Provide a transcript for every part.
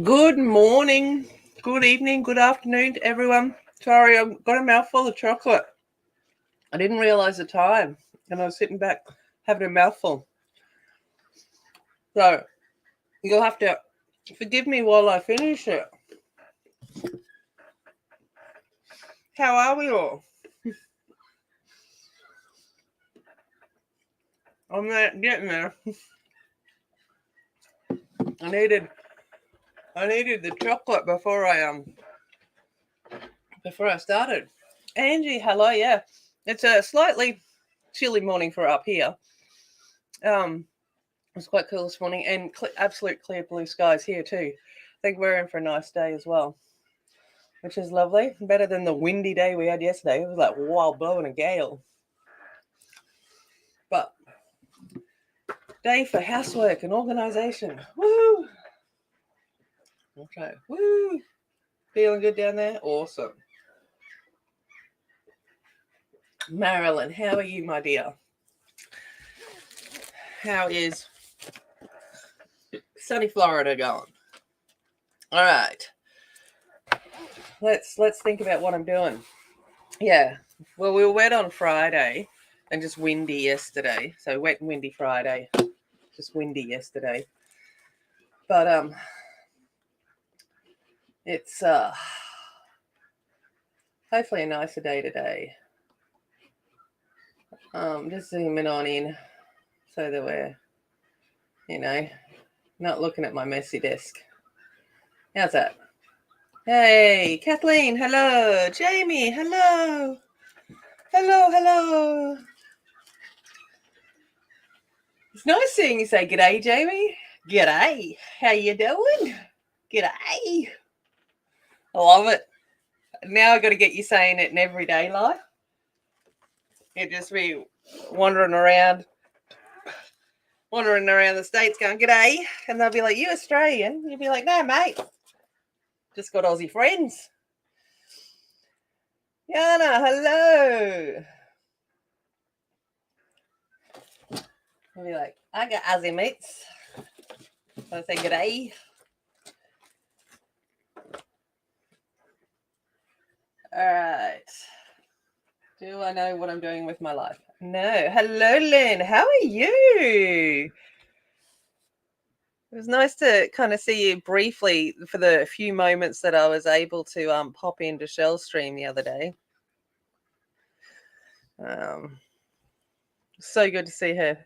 Good morning, good evening, good afternoon to everyone. Sorry, I've got a mouthful of chocolate. I didn't realize the time, and I was sitting back having a mouthful. So, you'll have to forgive me while I finish it. How are we all? I'm not getting there. I needed the chocolate before I started. Angie, hello, yeah. It's a slightly chilly morning for up here. It's quite cool this morning, and absolute clear blue skies here too. I think we're in for a nice day as well, which is lovely. Better than the windy day we had yesterday. It was like wild blowing a gale. But day for housework and organisation. Woo! Okay, woo! Feeling good down there? Awesome. Marilyn, how are you, my dear? How is sunny Florida going? All right. Let's think about what I'm doing. Yeah. Well, we were wet on Friday and just windy yesterday. So wet and windy Friday. Just windy yesterday. But it's hopefully a nicer day today. Just zooming on in so that we're, not looking at my messy desk. How's that? Hey, Kathleen, hello. Jamie, hello. Hello. It's nice seeing you say g'day, Jamie. G'day. How you doing? G'day. I love it. Now I got to get you saying it in everyday life. You'd just be wandering around the States going, g'day. And they'll be like, you Australian? You'd be like, no, mate. Just got Aussie friends. Yana, hello. I'll be like, I got Aussie mates. So I say g'day. All right. Do I know what I'm doing with my life? No. Hello, Lynn. How are you? It was nice to kind of see you briefly for the few moments that I was able to pop into Shell Stream the other day. So good to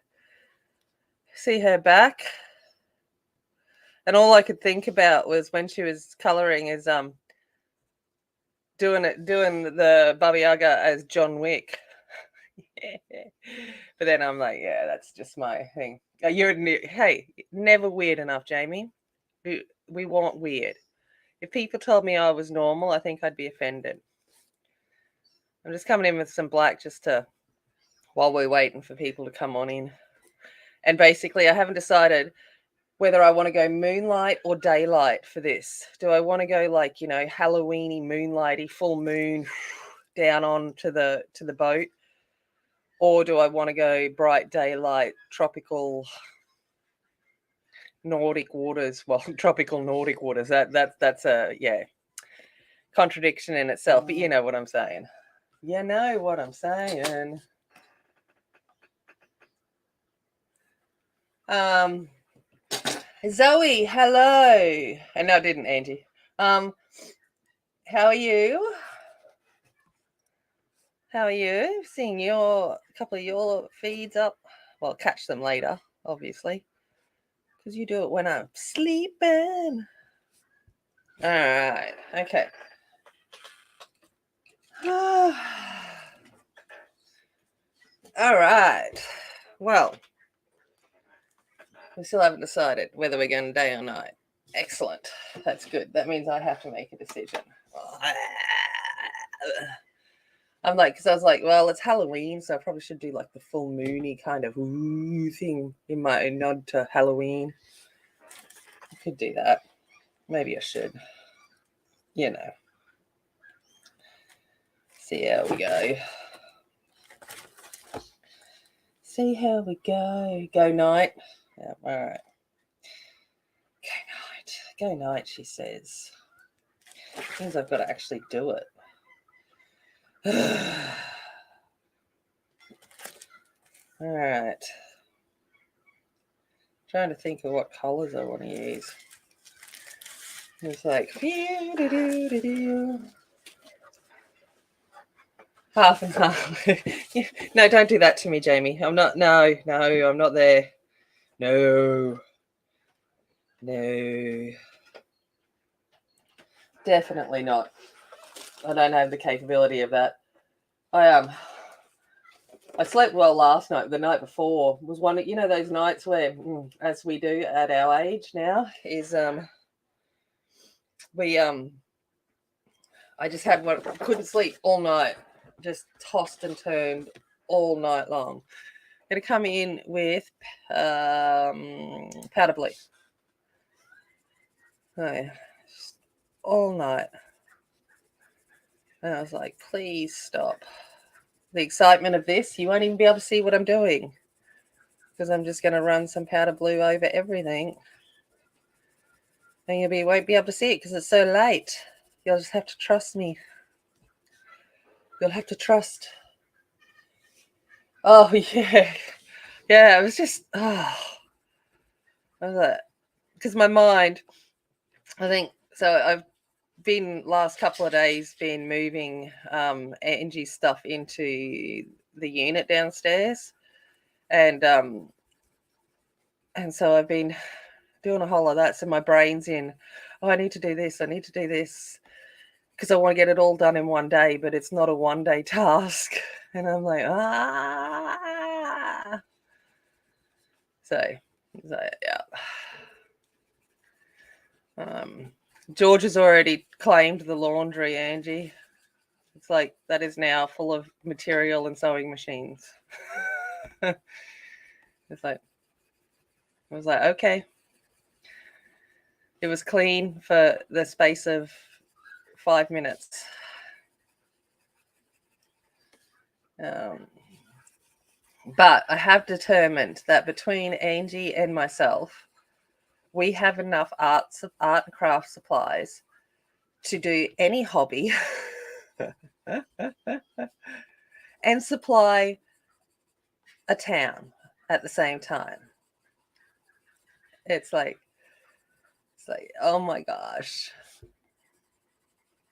see her back. And all I could think about was when she was colouring is doing the Baba Yaga as John Wick. But then I'm like, yeah, that's just my thing. Hey, never weird enough, Jamie. We want weird. If people told me I was normal, I think I'd be offended. I'm just coming in with some black just while we're waiting for people to come on in. And basically, I haven't decided whether I want to go moonlight or daylight for this. Do I want to go like, Halloweeny, moonlighty, full moon down on to the boat? Or do I want to go bright daylight, tropical Nordic waters? Well, tropical Nordic waters. That's a contradiction in itself, but you know what I'm saying. You know what I'm saying. Zoe, hello. And no, I didn't, Angie. How are you? How are you? Seeing a couple of your feeds up. Well, I'll catch them later, obviously, because you do it when I'm sleeping. All right. Okay. All right. Well, we still haven't decided whether we're going day or night. Excellent. That's good. That means I have to make a decision. I'm like, because I was like, well, it's Halloween, so I probably should do like the full moony kind of thing in my nod to Halloween. I could do that. Maybe I should. See how we go. See how we go. Go night. Yeah, all right. Go night, she says. Means I've got to actually do it. All right. Trying to think of what colours I want to use. It's like half and half. No, don't do that to me, Jamie. I'm not. No, I'm not there. No, definitely not. I don't have the capability of that. I slept well last night. The night before was one of those nights where, as we do at our age now, is we I just had one. Couldn't sleep all night. Just tossed and turned all night long. Going to come in with powder blue. Oh, yeah. Just all night. And I was like, please stop. The excitement of this, you won't even be able to see what I'm doing. Because I'm just going to run some powder blue over everything. And you won't be able to see it because it's so late. You'll just have to trust me. You'll have to trust. Oh, yeah. Yeah, it was just, I was like, because my mind, I think, so I've been last couple of days been moving Angie's stuff into the unit downstairs. And so I've been doing a whole lot of that. So my brain's in, I need to do this. I need to do this. Because I want to get it all done in one day, but it's not a one-day task. And I'm like, So yeah. George has already claimed the laundry, Angie. It's like that is now full of material and sewing machines. It's like, I was like, okay. It was clean for the space of 5 minutes. But I have determined that between Angie and myself, we have enough art and craft supplies to do any hobby and supply a town at the same time. It's like, oh my gosh,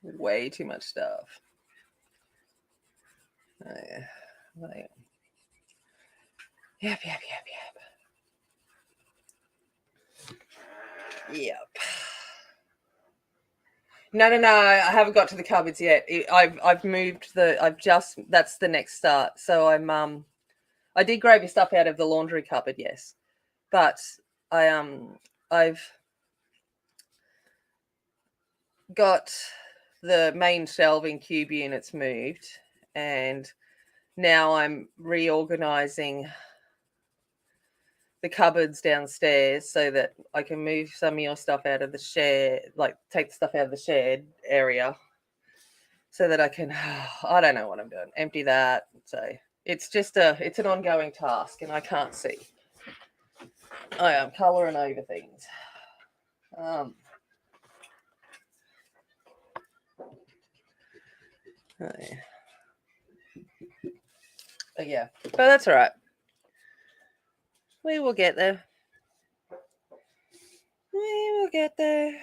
way too much stuff. Like, yep. No. I haven't got to the cupboards yet. I've moved that's the next start. So I did grab your stuff out of the laundry cupboard, yes, but I've got the main shelving cube units moved, and now I'm reorganizing the cupboards downstairs so that I can move some of your stuff out of the shed, like take the stuff out of the shed area, so that I can, I don't know what I'm doing, empty that. So it's just it's an ongoing task, and I can't see. I am colouring over things. Yeah, but that's all right. We will get there. We will get there.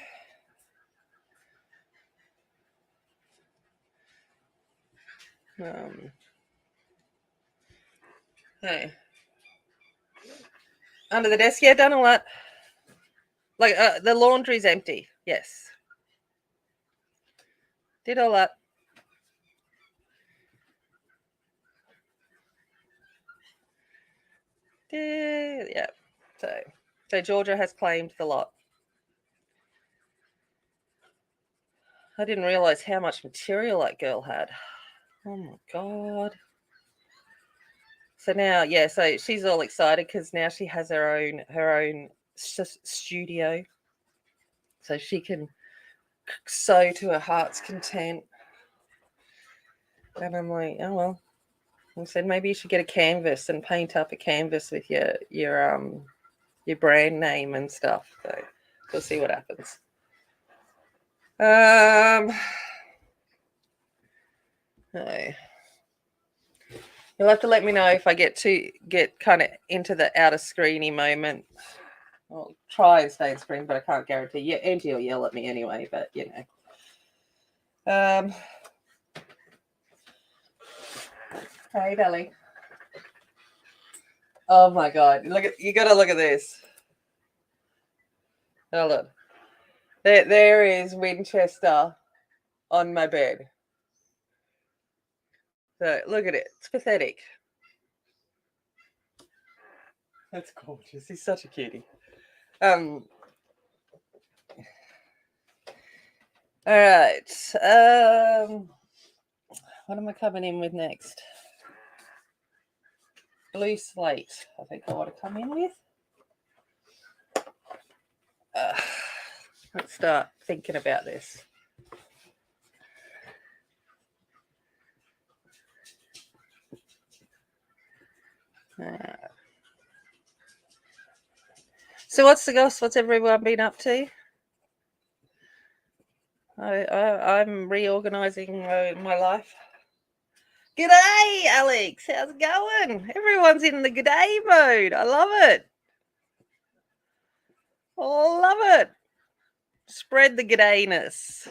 Hey. Under the desk, yeah, done all that. Like the laundry's empty. Yes. Did all that. Yeah. So Georgia has claimed the lot. I didn't realize how much material that girl had. Oh my god. So now, yeah, so she's all excited because now she has her own studio, so she can sew to her heart's content. And I'm like, oh well. I said maybe you should get a canvas and paint up a canvas with your brand name and stuff. So we'll see what happens. No. You'll have to let me know if I get kind of into the outer screeny moment. I'll try and stay in screen, but I can't guarantee. Yeah, Angie will yell at me anyway, but you know. Hey, Belly. Oh my God! You got to look at this. Hold on. There is Winchester on my bed. So look at it. It's pathetic. That's gorgeous. He's such a cutie. All right. What am I coming in with next? Blue slate. I think I want to come in with. Let's start thinking about this. So what's the goss? What's everyone been up to? I'm reorganizing my life. G'day, Alex. How's it going? Everyone's in the g'day mode. I love it. I love it. Spread the g'dayness.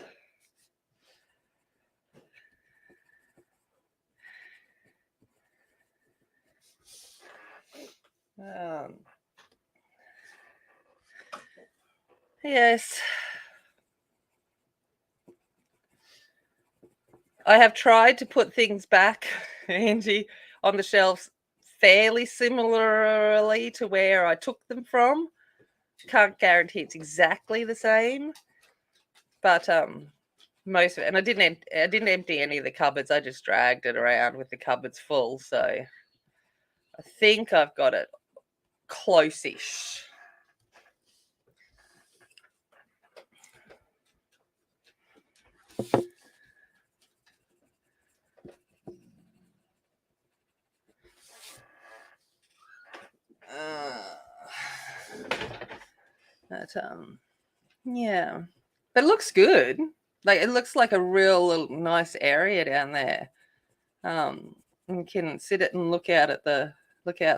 Yes. I have tried to put things back, Angie, on the shelves fairly similarly to where I took them from. Can't guarantee it's exactly the same, but most of it. And I didn't empty any of the cupboards. I just dragged it around with the cupboards full. So I think I've got it close-ish. But yeah, but it looks good. Like it looks like a real little nice area down there. You can sit it and look out the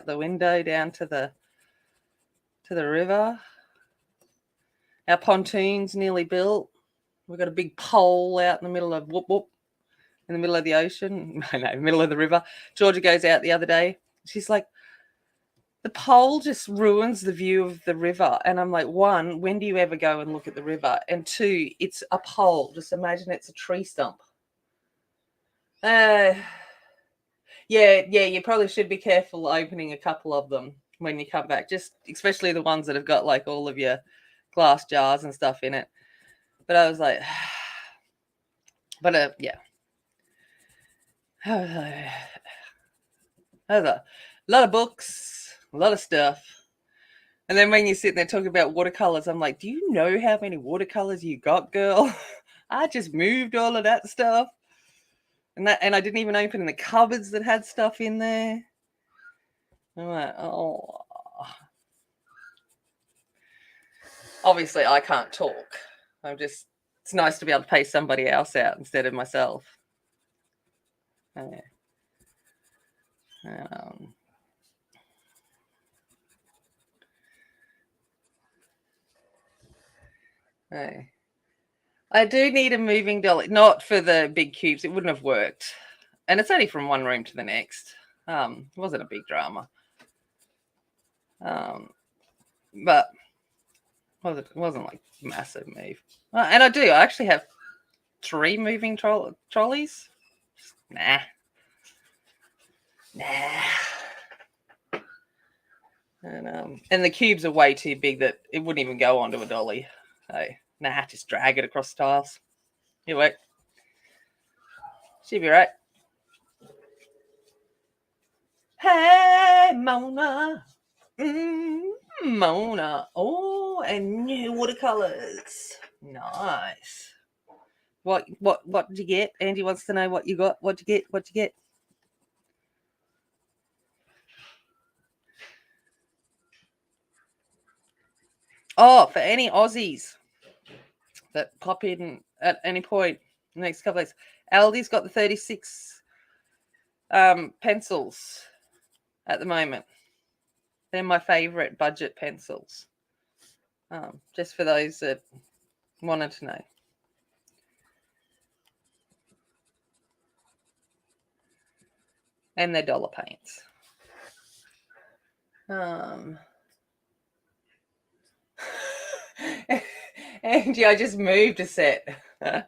window down to the river. Our pontoon's nearly built. We've got a big pole out in the middle of in the middle of the ocean. No, middle of the river. Georgia goes out the other day. She's like, the pole just ruins the view of the river. And I'm like, one, when do you ever go and look at the river? And two, it's a pole. Just imagine it's a tree stump. Yeah, you probably should be careful opening a couple of them when you come back, just especially the ones that have got like all of your glass jars and stuff in it. But I was like, yeah. There's a lot of books, a lot of stuff. And then when you're sitting there talking about watercolors, I'm like, do you know how many watercolors you got, girl? I just moved all of that stuff. And I didn't even open the cupboards that had stuff in there. I'm like, oh. Obviously, I can't talk. It's nice to be able to pay somebody else out instead of myself. Yeah. Hey. I do need a moving dolly, not for the big cubes. It wouldn't have worked. And it's only from one room to the next. It wasn't a big drama. But it wasn't like massive move. And I actually have 3 moving trolleys. Nah. And the cubes are way too big that it wouldn't even go onto a dolly. Hey, nah, just drag it across the tiles. You wait. She'll be right. Hey, Mona. Mona. Oh, and new watercolors. Nice. What did you get? Andy wants to know what you got. What'd you get? Oh, for any Aussies that pop in at any point in the next couple of days. Aldi's got the 36 pencils at the moment. They're my favourite budget pencils. Just for those that wanted to know. And they're dollar paints. Angie, I just moved a set. I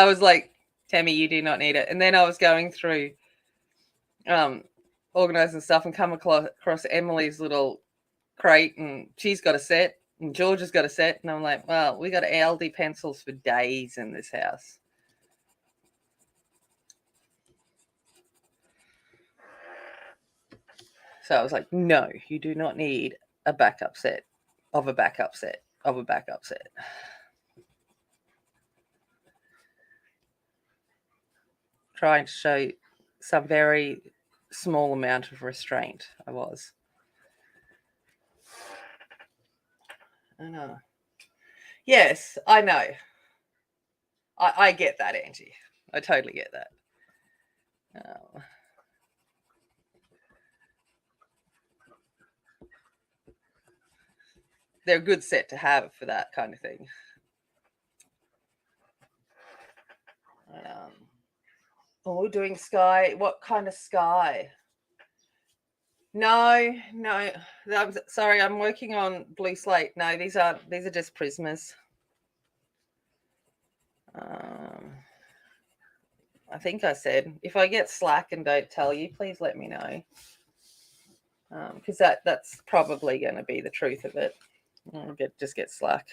was like, Tammy, you do not need it. And then I was going through organising stuff and come across Emily's little crate, and she's got a set, and George has got a set, and I'm like, well, we got Aldi pencils for days in this house. So I was like, no, you do not need a backup set of a backup set of a backup set. Trying to show some very small amount of restraint, I was. I know. Yes, I know. I get that, Angie. I totally get that. They're a good set to have for that kind of thing. Oh, doing sky. What kind of sky? No. I'm sorry, I'm working on blue slate. No, these are just prismas. I think I said, if I get slack and don't tell you, please let me know. Because that's probably going to be the truth of it. I'll just get slack.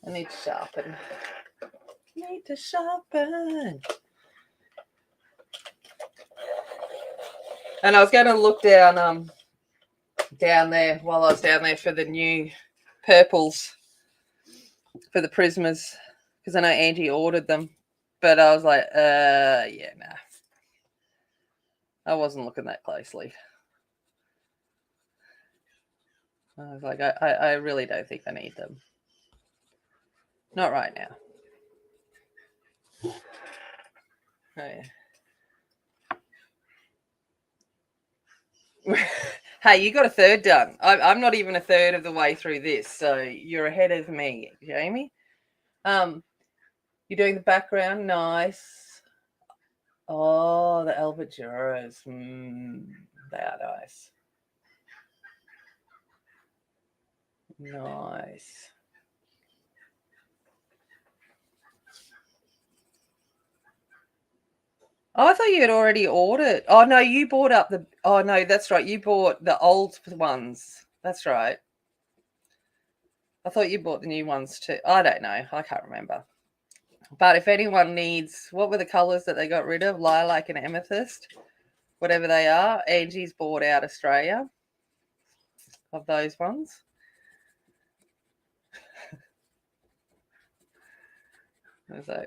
I need to sharpen. And I was going to look down there while I was down there for the new purples for the prismas, because I know Angie ordered them, but I was like, yeah, nah. I wasn't looking that closely. I was like, I really don't think I need them. Not right now. Oh, yeah. Hey, you got a third done. I'm not even a third of the way through this, so you're ahead of me, Jamie. You're doing the background, nice. Oh, the Albert Duros. They are nice. Nice. Oh, I thought you had already ordered. Oh, no, you bought up the... Oh, no, that's right. You bought the old ones. That's right. I thought you bought the new ones too. I don't know. I can't remember. But if anyone needs... What were the colours that they got rid of? Lilac and amethyst. Whatever they are. Angie's bought out Australia of those ones. So...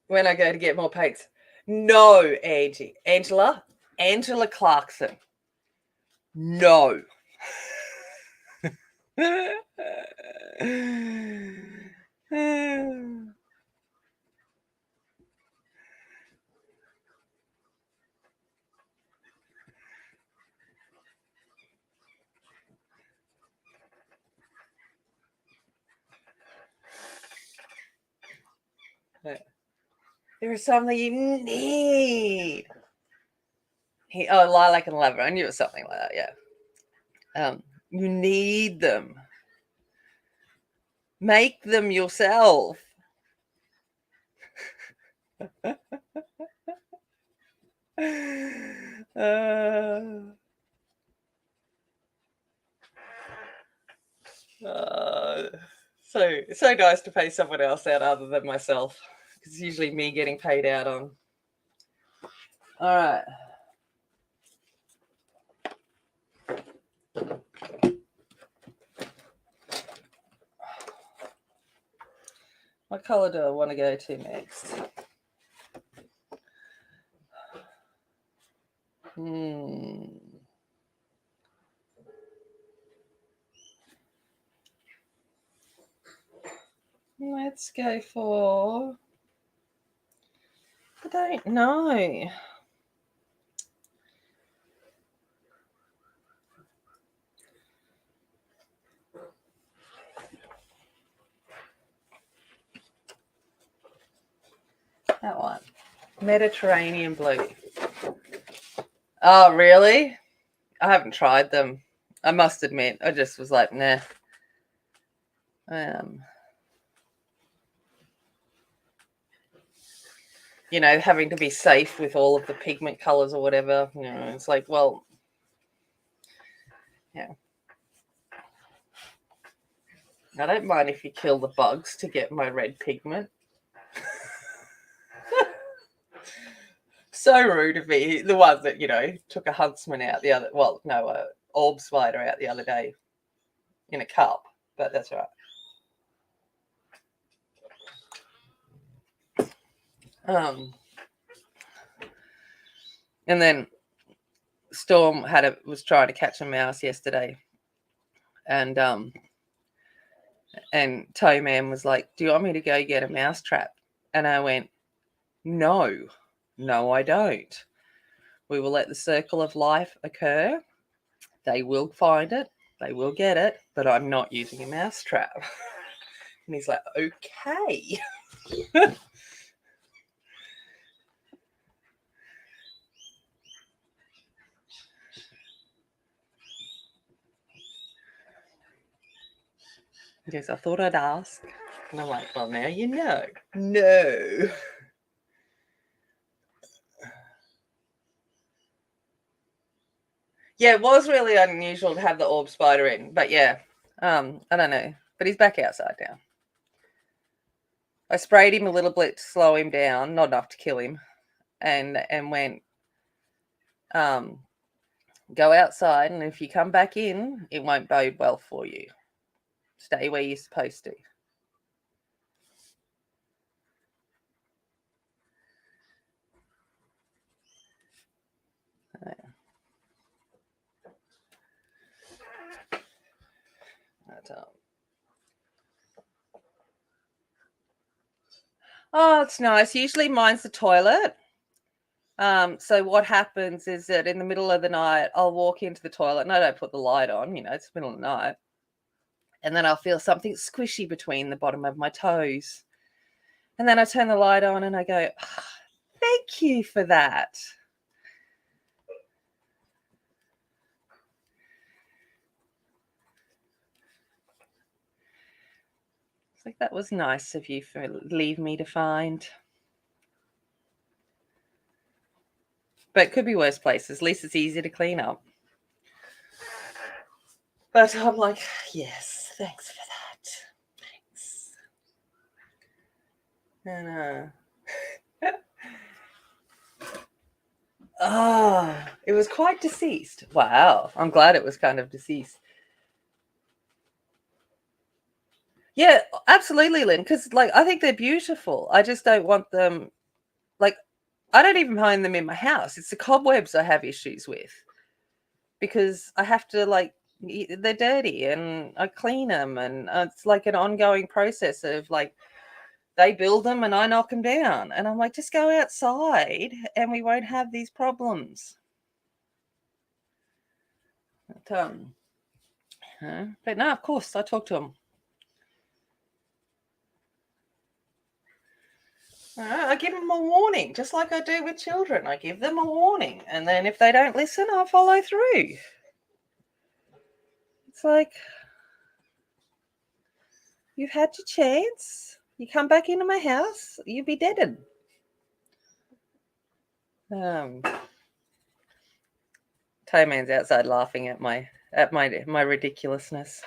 when I go to get more paints. No, Angie. Angela Clarkson. No. There is something you need. Lilac and lavender. I knew it was something like that, yeah. You need them. Make them yourself. So nice to pay someone else out other than myself. It's usually me getting paid out on. All right. What colour do I want to go to next? Let's go for... I don't know. That one. Mediterranean blue. Oh, really? I haven't tried them. I must admit, I just was like, nah. You know, having to be safe with all of the pigment colors or whatever. You know, it's like, well, yeah. I don't mind if you kill the bugs to get my red pigment. So rude of me. The ones that, you know, took a huntsman out the other, well, no, a orb spider out the other day in a cup, but that's right. And then Storm was trying to catch a mouse yesterday, and Toe Man was like, "Do you want me to go get a mouse trap?" And I went, "No, I don't. We will let the circle of life occur. They will find it, they will get it, but I'm not using a mouse trap." And he's like, "Okay." He goes, "I thought I'd ask." And I'm like, "Well, now you know." No. Yeah, it was really unusual to have the orb spider in, but yeah, I don't know. But he's back outside now. I sprayed him a little bit to slow him down, not enough to kill him, and went, go outside, and if you come back in, it won't bode well for you. Stay where you're supposed to. Oh, it's nice. Usually mine's the toilet. So what happens is that in the middle of the night, I'll walk into the toilet and I don't put the light on, you know, it's the middle of the night. And then I'll feel something squishy between the bottom of my toes. And then I turn the light on and I go, oh, thank you for that. It's like, that was nice of you for leave me to find. But it could be worse places. At least it's easy to clean up. But I'm like, yes, thanks for that. Thanks. And it was quite deceased. Wow. I'm glad it was kind of deceased. Yeah, absolutely, Lynn. Because, like, I think they're beautiful. I just don't want them, like, I don't even mind them in my house. It's the cobwebs I have issues with. Because I have to, like, they're dirty and I clean them. And it's like an ongoing process of, like, they build them and I knock them down. And I'm like, just go outside and we won't have these problems. But no, of course, I talk to them. I give them a warning, just like I do with children. I give them a warning. And then if they don't listen, I'll follow through. It's like, you've had your chance. You come back into my house, you'll be deaded. Toe Man's outside laughing at my ridiculousness.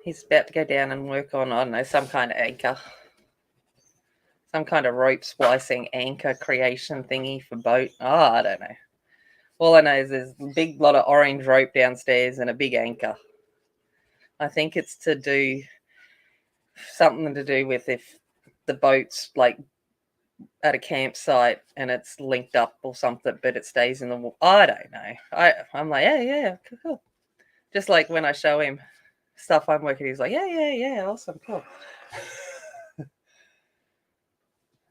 He's about to go down and work on, I don't know, some kind of anchor. Some kind of rope splicing anchor creation thingy for boat. Oh, I don't know. All I know is there's a big lot of orange rope downstairs and a big anchor. I think it's to do something to do with if the boat's like at a campsite and it's linked up or something, but it stays in the water. I don't know. I'm like, yeah, cool. Just like when I show him stuff I'm working, he's like, yeah, awesome, cool.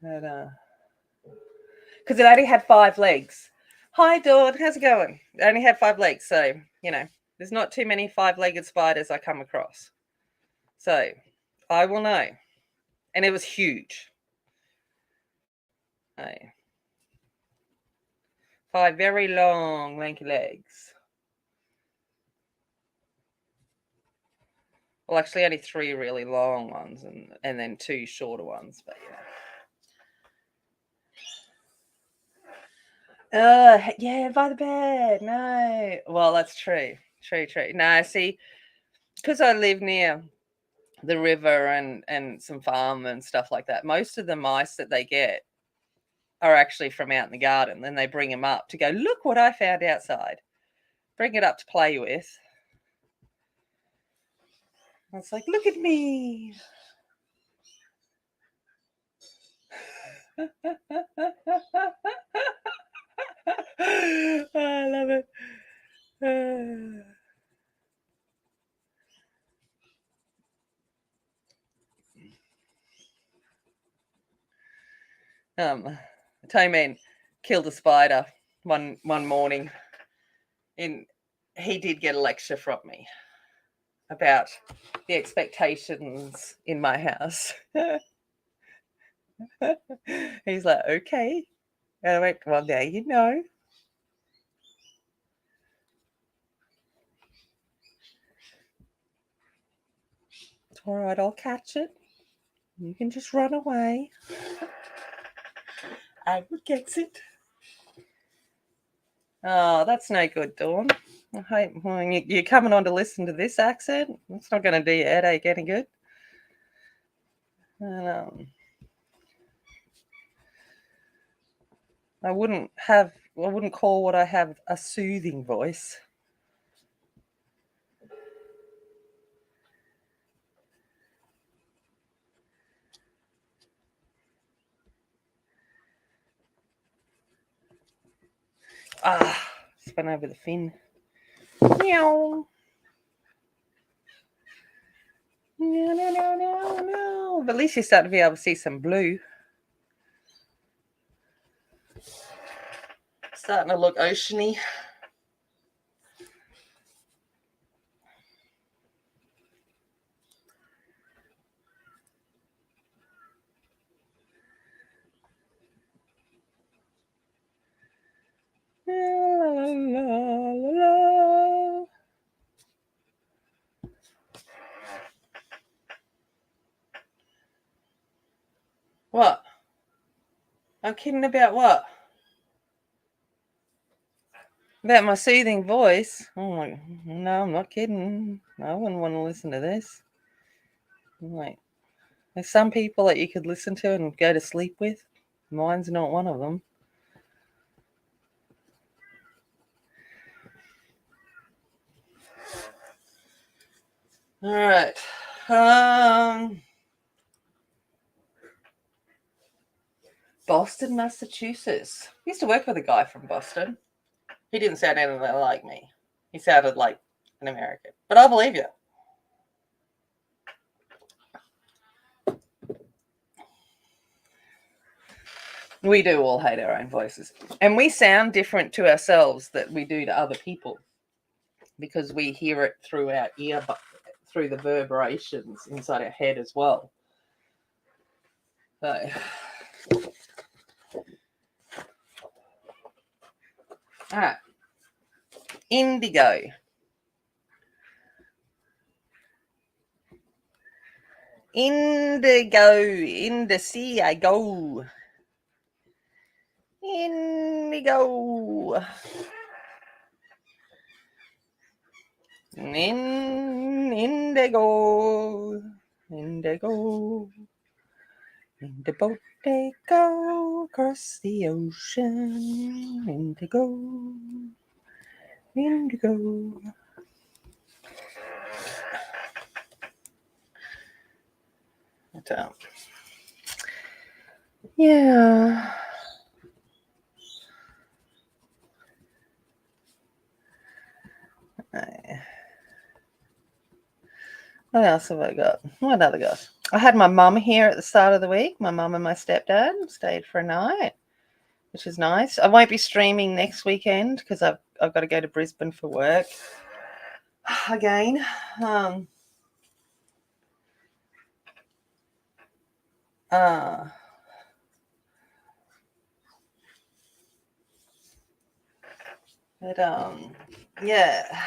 And because it only had 5 legs. Hi, Dawn, how's it going? It only had 5 legs, so there's not too many 5-legged spiders I come across. So I will know. And it was huge. 5 very long, lanky legs. Well, actually, only 3 really long ones, and then 2 shorter ones. But yeah, by the bed. No, well, that's true. True. No, see, because I live near the river and some farm and stuff like that. Most of the mice that they get are actually from out in the garden. Then they bring them up to go, look what I found outside. Bring it up to play with. And it's like, look at me. I love it. Tayman killed a spider one morning, and he did get a lecture from me about the expectations in my house. He's like, okay. And I went, well, now you know. It's all right, I'll catch it. You can just run away. I will get it. Oh, that's no good, Dawn. I hope you're coming on to listen to this accent. It's not going to do your headache any good. And, I wouldn't call what I have a soothing voice. Spun over the fin. Meow. No. But at least you're starting to be able to see some blue. Starting to look oceany. What? I'm kidding about what? About my soothing voice? Oh my, no, I'm not kidding. I wouldn't want to listen to this. I'm like, there's some people that you could listen to and go to sleep with. Mine's not one of them. All right. Boston, Massachusetts. I used to work with a guy from Boston. He didn't sound anything like me. He sounded like an American. But I'll believe you. We do all hate our own voices. And we sound different to ourselves that we do to other people because we hear it through our ear, through the reverberations inside our head as well. So, all right. Indigo. Indigo. In the sea I go. Indigo. Indigo. Indigo. In the boat they go across the ocean. Indigo. Indigo. Yeah. What else have I got? What other got? I had my mum here at the start of the week. My mum and my stepdad stayed for a night, which is nice. I won't be streaming next weekend because I've got to go to Brisbane for work again. Yeah.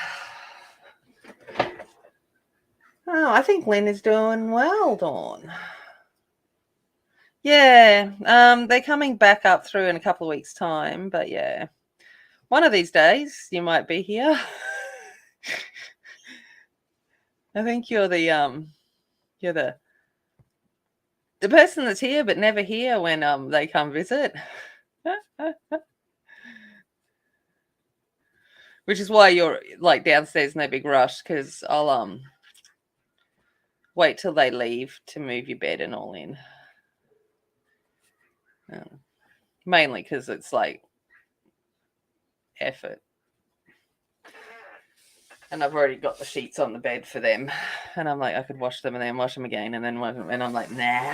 Oh, I think Lynn is doing well, Dawn. Yeah, they're coming back up through in a couple of weeks' time, but yeah, one of these days you might be here. I think you're the person that's here but never here when they come visit. Which is why you're like downstairs, no big rush, because I'll wait till they leave to move your bed and all in. Mainly because it's like effort. And I've already got the sheets on the bed for them. And I'm like, I could wash them and then wash them again. And then and I'm like, nah,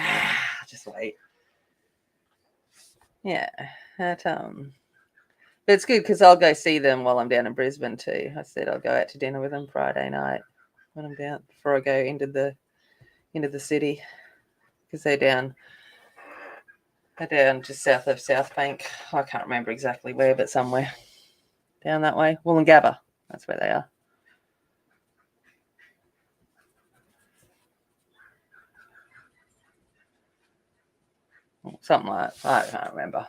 just wait. Yeah. But it's good because I'll go see them while I'm down in Brisbane too. I said I'll go out to dinner with them Friday night when I'm down before I go into the city. Because they're down just south of South Bank. I can't remember exactly where, but somewhere down that way. Wollongabba. That's where they are. Something like that. I can't remember.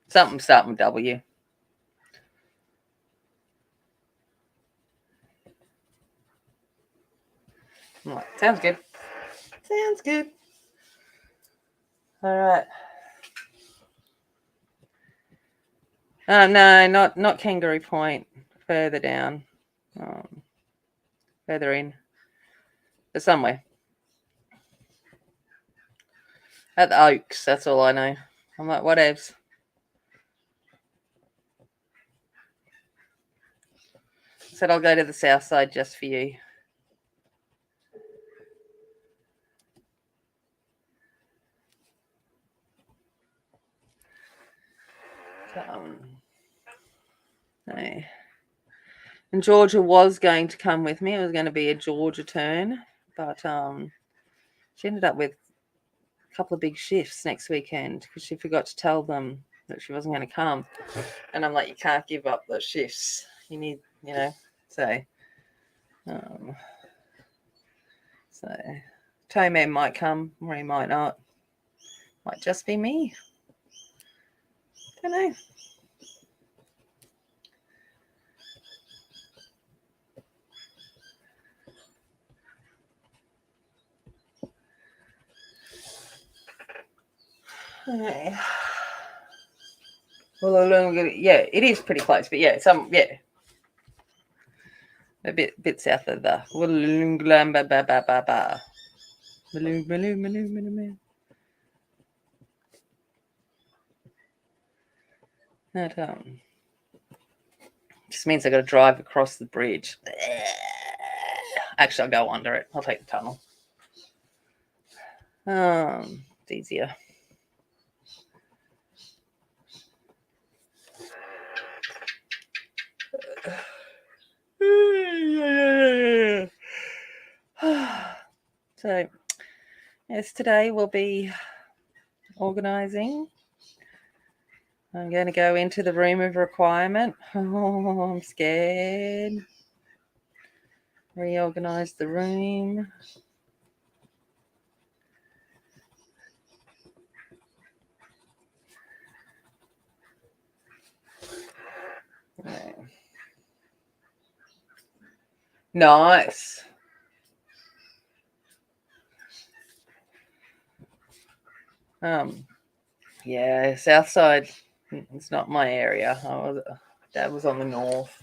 Something starting with W. Like, sounds good. Sounds good. All right. No, not Kangaroo Point. Further down. Further in. But somewhere. At the Oaks, that's all I know. I'm like, whatevs. Said I'll go to the south side just for you. No. And Georgia was going to come with me. It was going to be a Georgia turn, but she ended up with a couple of big shifts next weekend because she forgot to tell them that she wasn't going to come. And I'm like, you can't give up the shifts. You need, so. So, Toeman might come or he might not. Might just be me. Don't know. Okay. Well, yeah, it is pretty close, but yeah, a bit south of the that just means I got to drive across the bridge. Actually, I'll go under it. I'll take the tunnel. It's easier. So, yes, today we'll be organising. I'm going to go into the room of requirement. Oh, I'm scared. Reorganise the room. Nice. Yeah, south side. It's not my area. Dad was on the north.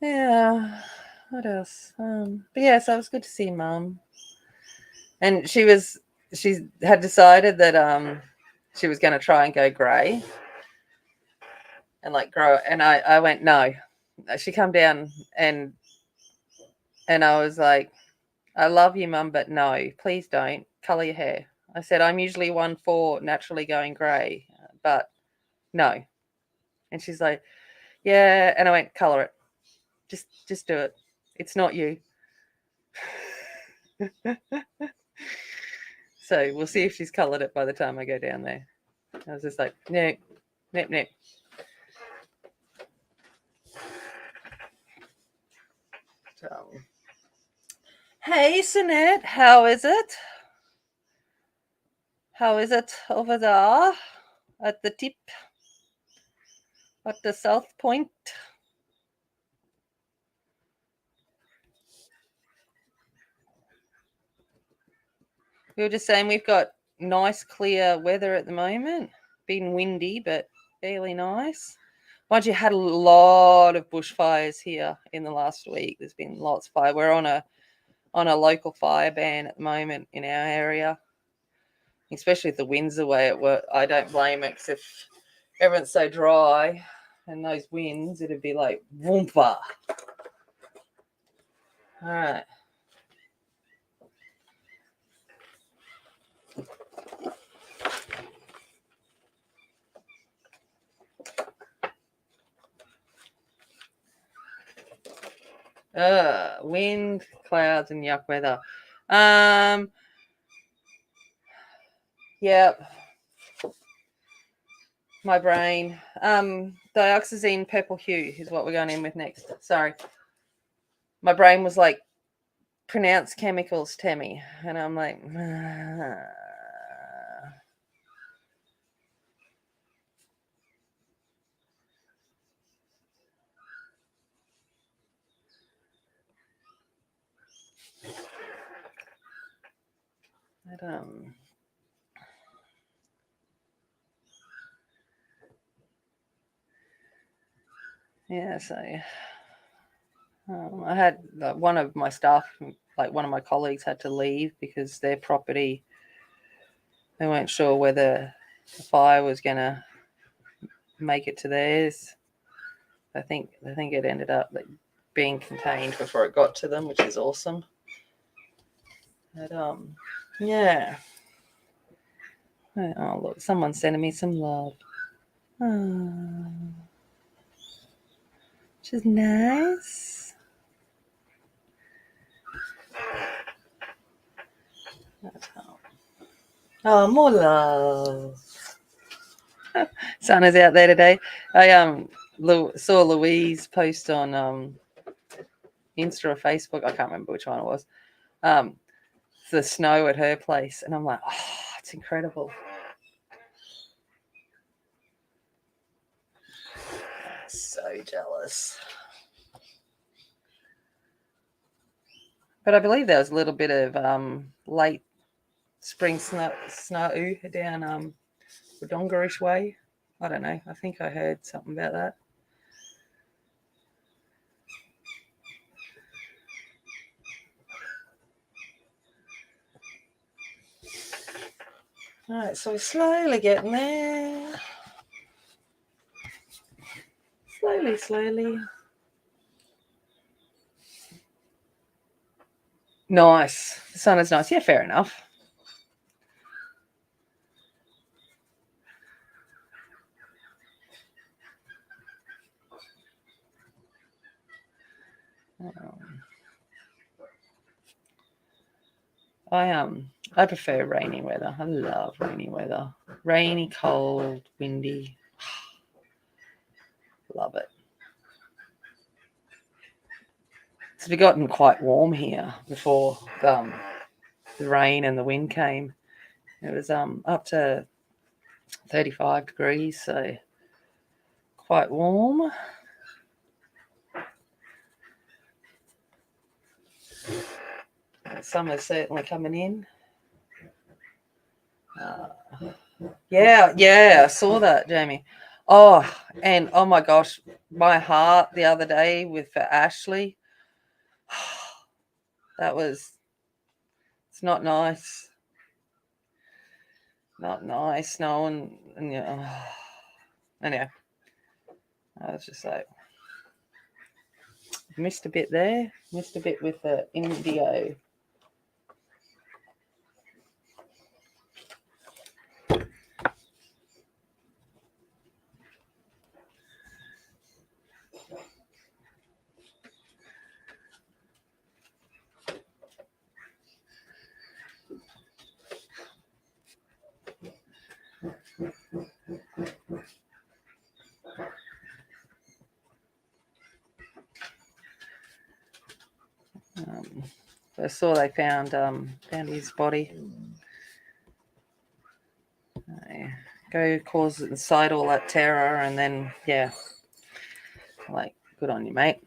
Yeah. What else? But yeah, so it was good to see Mum. And she had decided that she was going to try and go grey and like grow. And I went no. She come down and I was like, I love you, Mum, but no, please don't color your hair. I said I'm usually one for naturally going grey, but no. And she's like, yeah. And I went, color it. Just do it. It's not you. So we'll see if she's colored it by the time I go down there. I was just like, no, nip, nip. So, hey, Sunette, how is it? How is it over there at the tip, at the South Point? We were just saying we've got nice, clear weather at the moment. Been windy, but fairly nice. Mind you, had a lot of bushfires here in the last week. There's been lots of fire. We're on a local fire ban at the moment in our area, especially if the wind's away at work. I don't blame it, because if everyone's so dry and those winds, it'd be like whoompa. All right. Wind, clouds, and yuck weather. Yep. My brain. Dioxazine purple hue is what we're going in with next. Sorry. My brain was like, pronounce chemicals, Tammy. And I'm like, yeah, so I had one of my staff, like one of my colleagues, had to leave because their property, they weren't sure whether the fire was going to make it to theirs. I think it ended up like being contained before it got to them, which is awesome. But yeah. Oh look, someone's sending me some love. Oh, which is nice. Oh, more love. Santa's out there today. I saw Louise post on Insta or Facebook. I can't remember which one it was. The snow at her place, and I'm like, oh, it's incredible. So jealous. But I believe there was a little bit of late spring snow down Wodongarish way. I don't know. I think I heard something about that. All right, so we're slowly getting there. Slowly. Nice. The sun is nice. Yeah, fair enough. I prefer rainy weather. I love rainy weather. Rainy, cold, windy. Love it. It's gotten quite warm here before the rain and the wind came. It was up to 35 degrees, so quite warm. Summer's certainly coming in. Yeah, I saw that, Jamie. Oh, and oh my gosh, my heart the other day for Ashley. It's not nice. Not nice. No one, and yeah. Anyway, I was just like, missed a bit there. Missed a bit with the indigo. I saw they found his body. Go cause inside all that terror, and then yeah, like good on you, mate.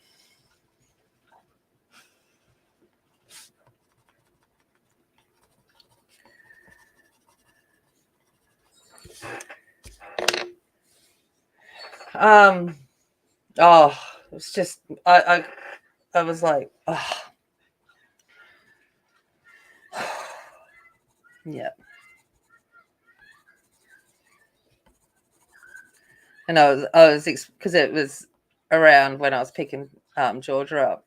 Oh, it's just I was like, oh. Yeah. And I was because it was around when I was picking Georgia up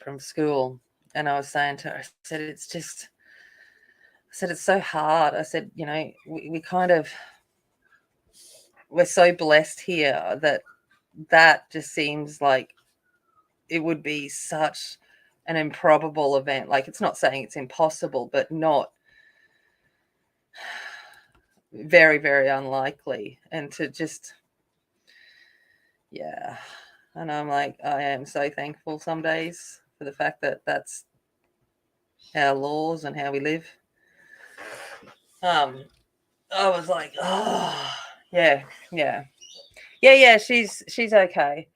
from school, and I was saying to her, I said, it's so hard. I said, we kind of, we're so blessed here that just seems like it would be such an improbable event. Like, it's not saying it's impossible, but not very, very unlikely. And to just, yeah. And I'm like, I am so thankful some days for the fact that that's our laws and how we live. I was like, oh, yeah. She's okay.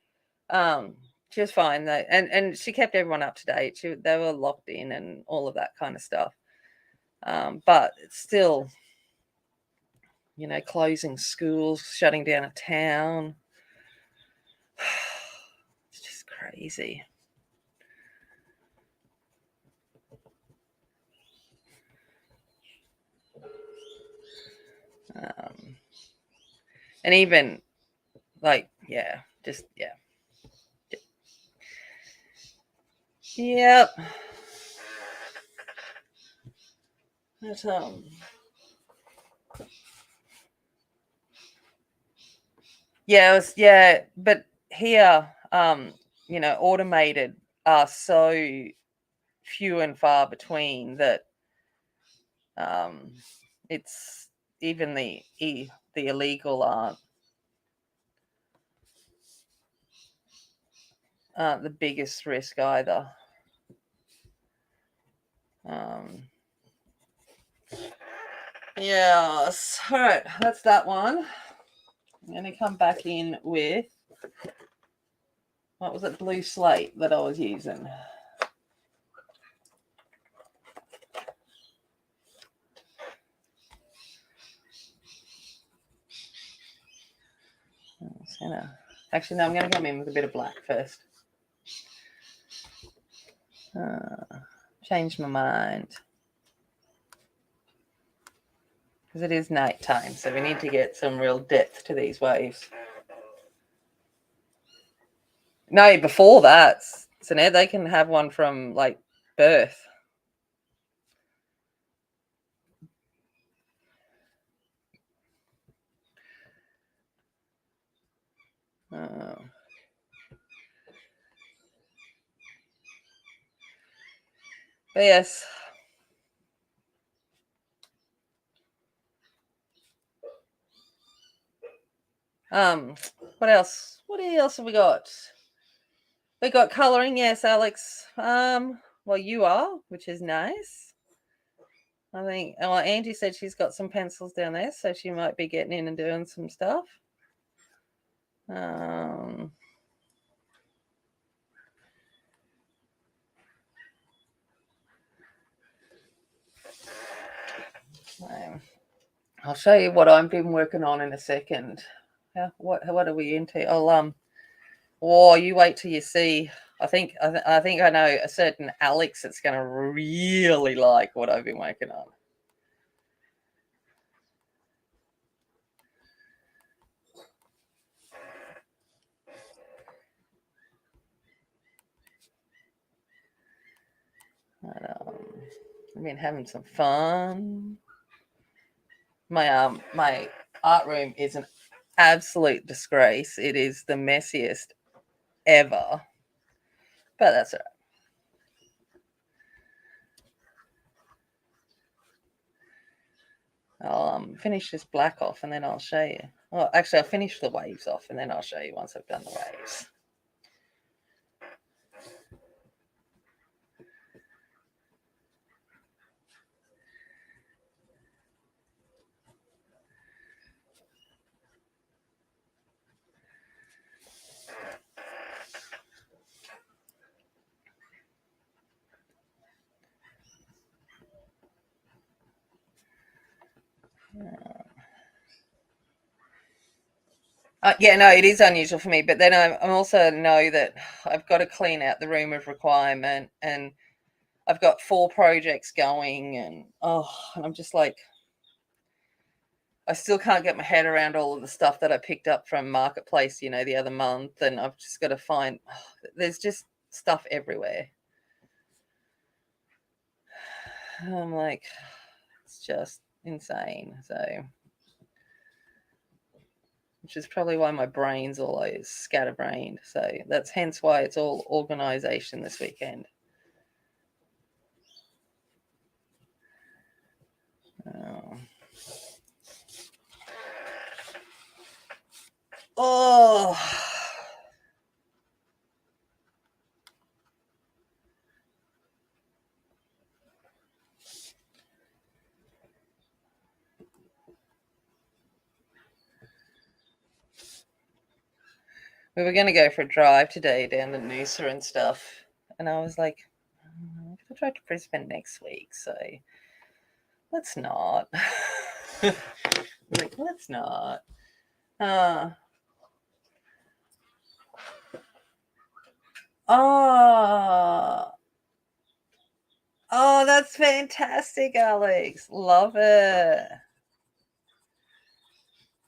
She was fine though, and she kept everyone up to date. They were locked in and all of that kind of stuff. But it's still, closing schools, shutting down a town. It's just crazy. And even like, yeah, just yeah. Yep. But, but here, automated are so few and far between that it's even the illegal aren't the biggest risk either. Yes. All right, that's that one. I'm going to come back in with, what was it, blue slate that I was using. Actually, no, I'm going to come in with a bit of black first. Change my mind. Because it is nighttime, so we need to get some real depth to these waves. No, before that, so now they can have one from like birth. Oh. But yes. What else? What else have we got? We got colouring, yes, Alex. Well, you are, which is nice. I think, well, Angie said she's got some pencils down there, so she might be getting in and doing some stuff. I'll show you what I've been working on in a second. What are we into? Oh, you wait till you see. I think I know a certain Alex that's going to really like what I've been working on. But, I've been having some fun. My art room is an absolute disgrace. It is the messiest ever, but that's all right. I'll finish this black off and then I'll show you. Well, actually, I'll finish the waves off and then I'll show you once I've done the waves. Yeah, no, it is unusual for me. But then I'm also know that I've got to clean out the room of requirement, and I've got 4 projects going, and and I'm just like, I still can't get my head around all of the stuff that I picked up from Marketplace, the other month, and I've just got to find. There's just stuff everywhere. I'm like, it's just insane. So, which is probably why my brain's always scatterbrained. So that's hence why it's all organization this weekend. Oh. We were going to go for a drive today down to Noosa and stuff. And I was like, I'll try to Brisbane next week. So let's not. Like, let's not. Oh, that's fantastic, Alex. Love it.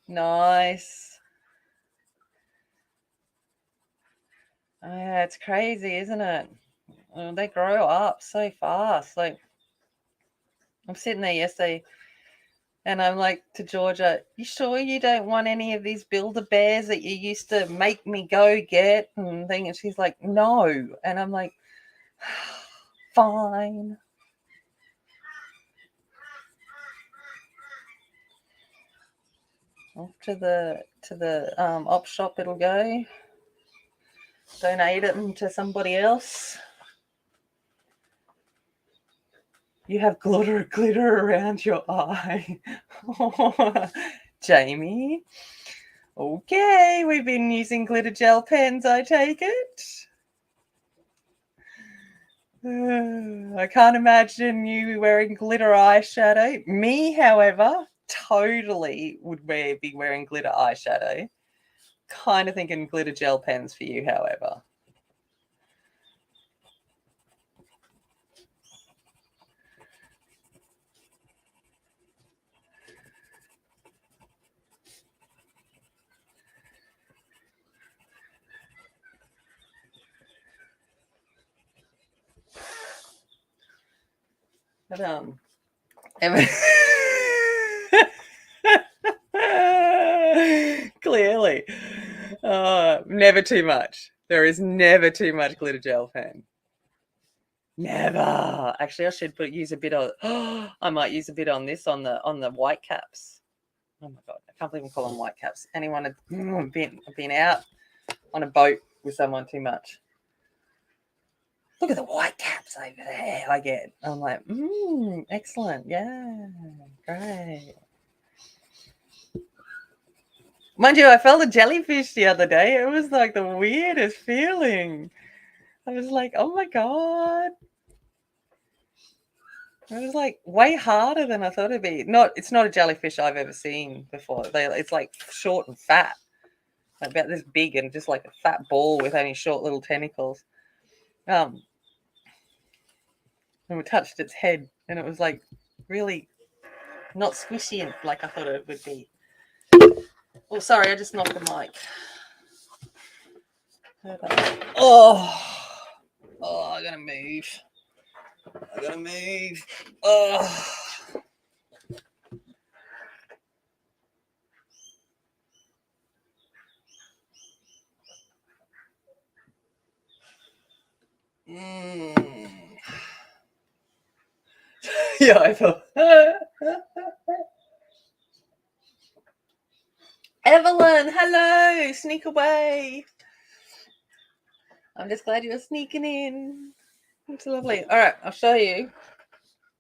Nice. Oh, yeah, it's crazy, isn't it? They grow up so fast. Like, I'm sitting there yesterday and I'm like to Georgia, you sure you don't want any of these Builder Bears that you used to make me go get and thing? And she's like, no. And I'm like, fine. Off to the op shop it'll go. Donate it to somebody else. You have glitter around your eye. Jamie. Okay, we've been using glitter gel pens, I take it. I can't imagine you wearing glitter eyeshadow. Me, however, totally would be wearing glitter eyeshadow. Kind of thinking glitter gel pens for you, however. But clearly, never too much. There is never too much glitter gel pen. Never. Actually, I should use a bit of. I might use a bit on this on the white caps. Oh my god, I can't believe I'm calling them white caps. Anyone have been out on a boat with someone too much? Look at the white caps over there. I'm like, excellent. Yeah, great. Mind you, I felt a jellyfish the other day. It was like the weirdest feeling. I was like, oh my god. It was like way harder than I thought it'd be. It's not a jellyfish I've ever seen before. It's like short and fat. about this big and just like a fat ball with only short little tentacles. And we touched its head, and it was like really not squishy and like I thought it would be. Oh, sorry, I just knocked the mic. Oh, I gotta move. Oh. Yeah, I thought. Evelyn, hello. Sneak away. I'm just glad you're sneaking in. It's lovely. All right, I'll show you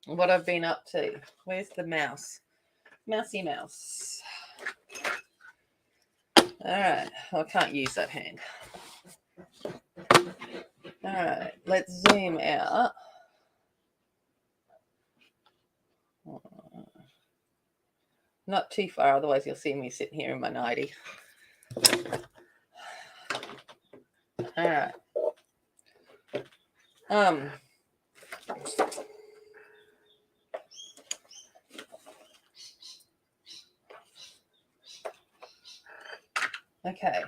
what I've been up to. Where's the mouse? Mousy mouse. All right. I can't use that hand. All right. Let's zoom out. Not too far, otherwise you'll see me sitting here in my nightie. All right. Okay.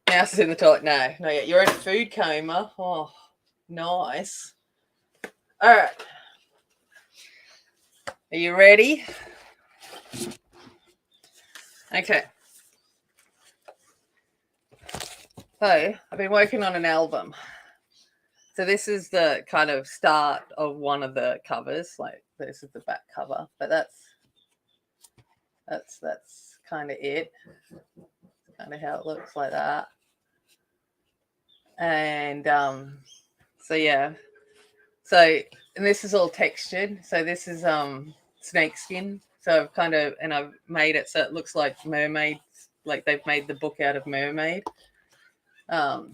Mouse is in the toilet. No, not yet. You're in a food coma. Oh, nice. All right. Are you ready? Okay. So I've been working on an album. So this is the kind of start of one of the covers. Like this is the back cover, but that's kind of it. Kind of how it looks like that. And so yeah. So and this is all textured. So this is snake skin. So I've made it so it looks like mermaids, like they've made the book out of mermaid. So,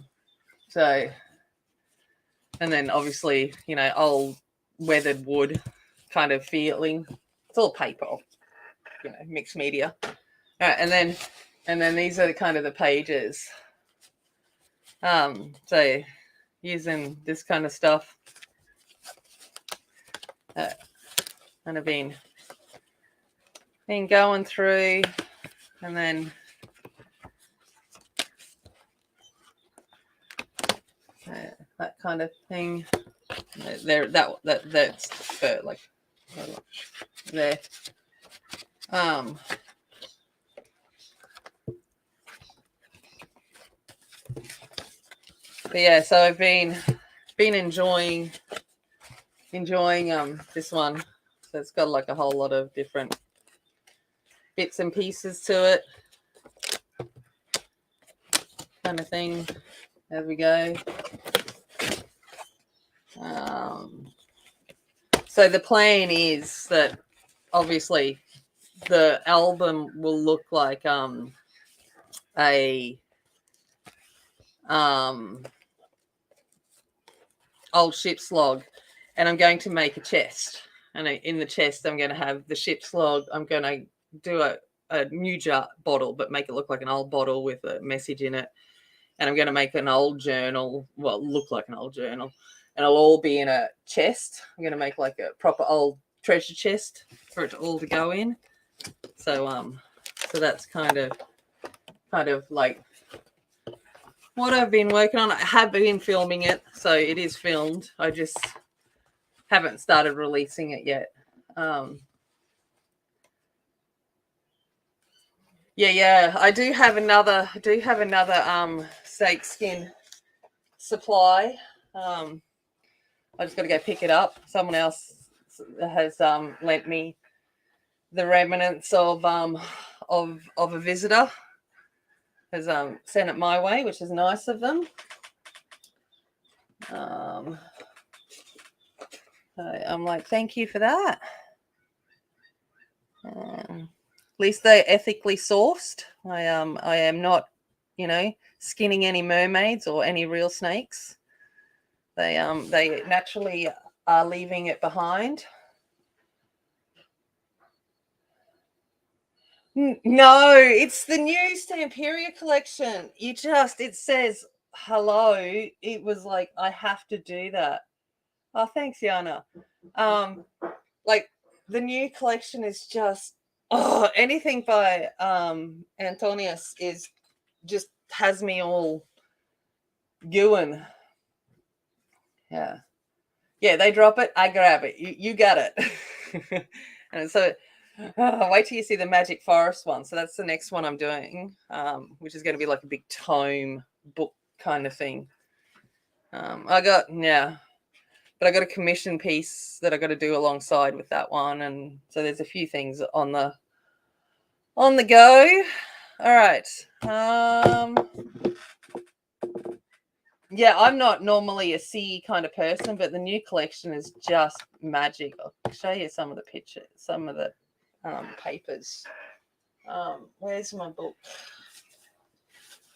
and then obviously, old weathered wood kind of feeling. It's all paper, mixed media. All right, and then these are kind of the pages. So using this kind of stuff. Kind of been going through, and then that kind of thing. That's fur, like there. But yeah, so I've been enjoying this one. So it's got like a whole lot of different bits and pieces to it, kind of thing. There we go. So the plan is that obviously the album will look like a old ship's log, and I'm going to make a chest, and in the chest I'm going to have the ship's log. I'm going to do a new jar bottle, but make it look like an old bottle with a message in it, and I'm going to make an old journal, look like an old journal, and it'll all be in a chest. I'm going to make like a proper old treasure chest for it all to go in. So that's kind of like what I've been working on. I have been filming it, so it is filmed. I just haven't started releasing it yet. Yeah. I do have another snake skin supply. I just got to go pick it up. Someone else has lent me the remnants of a visitor. Has sent it my way, which is nice of them. I'm like, thank you for that. At least they're ethically sourced. I am not, skinning any mermaids or any real snakes. They naturally are leaving it behind. No, it's the new Stamperia collection. It says hello. It was like, I have to do that. Oh, thanks, Yana. Like the new collection is just, anything by Antonius is just has me all going. Yeah. Yeah, they drop it, I grab it. You got it. And so wait till you see the Magic Forest one. So that's the next one I'm doing, which is going to be like a big tome book kind of thing. But I got a commission piece that I got to do alongside with that one, and so there's a few things on the go. All right. Yeah, I'm not normally a C kind of person, but the new collection is just magic. I'll show you some of the pictures, some of the papers. Where's my book?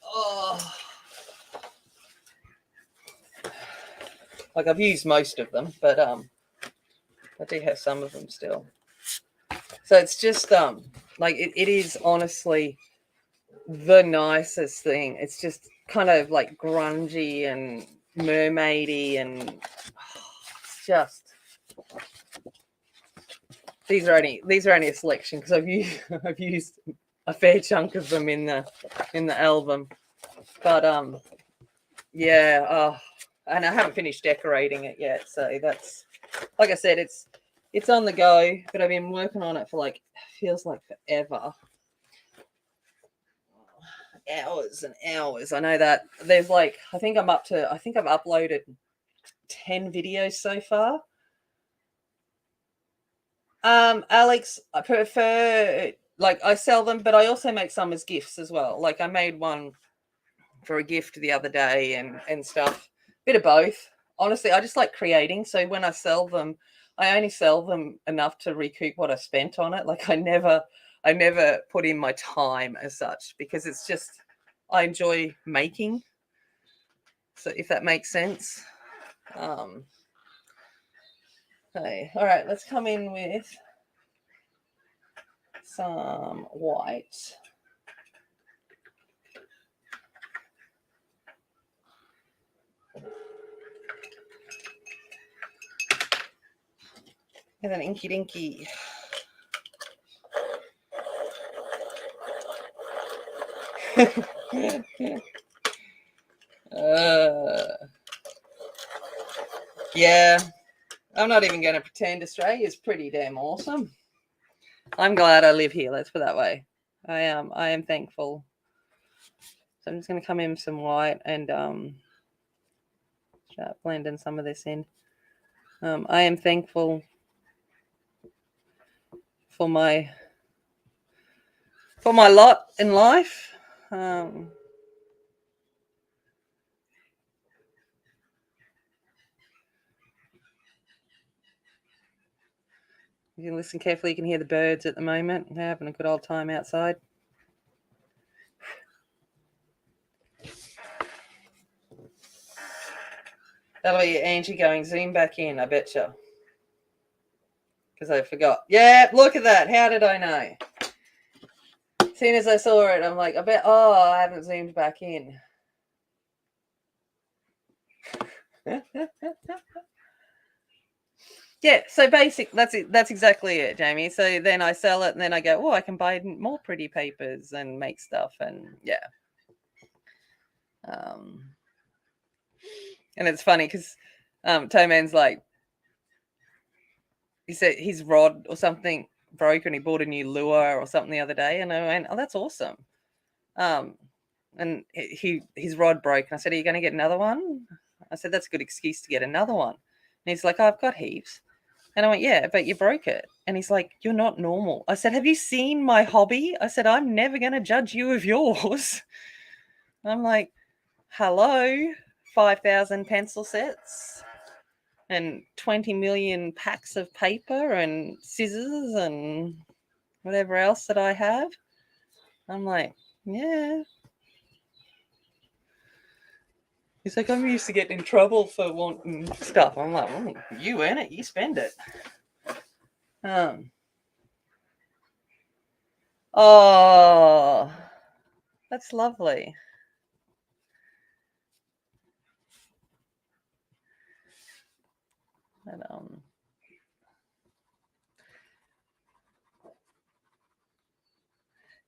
Oh, like I've used most of them, but I do have some of them still. So it's just like it is honestly the nicest thing. It's just kind of like grungy and mermaidy, and it's just these are only a selection because I've used a fair chunk of them in the album. But yeah, and I haven't finished decorating it yet, so that's, like I said, it's on the go, but I've been working on it for like, feels like forever. Hours and hours. I know that there's like, I think I've uploaded 10 videos so far. Alex, I prefer, like, I sell them, but I also make some as gifts as well. Like I made one for a gift the other day and stuff. Bit of both. Honestly, I just like creating. So when I sell them, I only sell them enough to recoup what I spent on it. Like I never put in my time as such, because it's just, I enjoy making. So if that makes sense. Okay. All right, let's come in with some white. And an inky dinky. Yeah, I'm not even going to pretend Australia's pretty damn awesome. I'm glad I live here, let's put it that way. I am thankful. So I'm just going to come in with some white and blend in some of this in. I am thankful for my lot in life. You can listen carefully. You can hear the birds at the moment. They're having a good old time outside. That'll be Angie going zoom back in, I betcha. Because I forgot. Yeah, look at that. How did I know? As soon as I saw it, I'm like, I haven't zoomed back in. Yeah, so that's it. That's exactly it, Jamie. So then I sell it, and then I go, I can buy more pretty papers and make stuff, and yeah. And it's funny because Toeman's like, he said his rod or something broke, and he bought a new lure or something the other day, and I went, that's awesome. And his rod broke, and I said, are you going to get another one? I said, that's a good excuse to get another one. And he's like, I've got heaps. And I went, yeah, but you broke it. And he's like, you're not normal. I said, have you seen my hobby? I said, I'm never going to judge you of yours. I'm like, hello, 5,000 pencil sets and 20 million packs of paper and scissors and whatever else that I have. I'm like, yeah. He's like, I'm used to getting in trouble for wanting stuff. I'm like, you earn it, you spend it. Oh, that's lovely. And,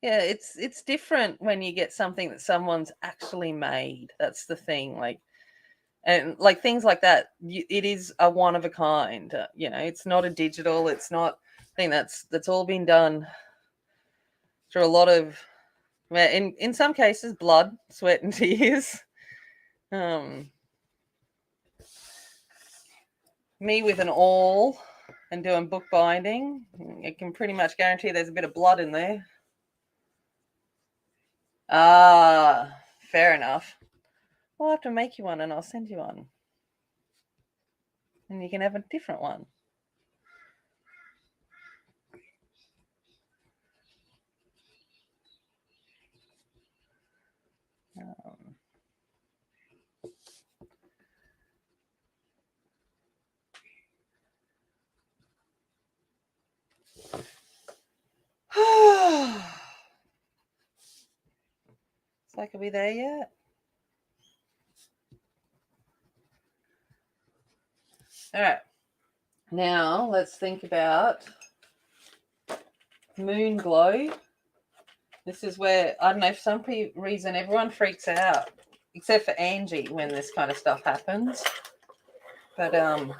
yeah, it's different when you get something that someone's actually made. That's the thing. Like, and like things like that, it is a one of a kind. It's not a digital. It's not thing that's all been done through a lot of, well, in some cases, blood, sweat, and tears. Um, Me with an awl and doing bookbinding, I can pretty much guarantee there's a bit of blood in there. Ah, fair enough. I'll have to make you one and I'll send you one. And you can have a different one. Um, so could we there yet? All right. Now let's think about moon glow. This is where, I don't know, for some reason everyone freaks out, except for Angie when this kind of stuff happens. But we're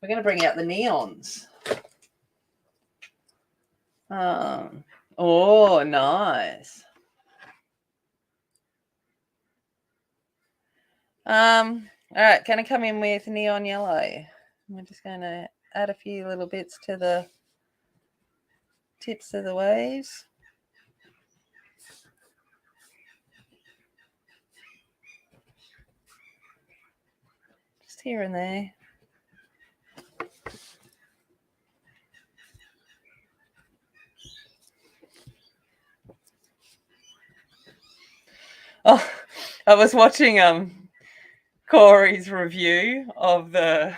going to bring out the neons. Oh, nice. All right, can I come in with neon yellow? We're just going to add a few little bits to the tips of the waves. Just here and there. Oh, I was watching Corey's review of the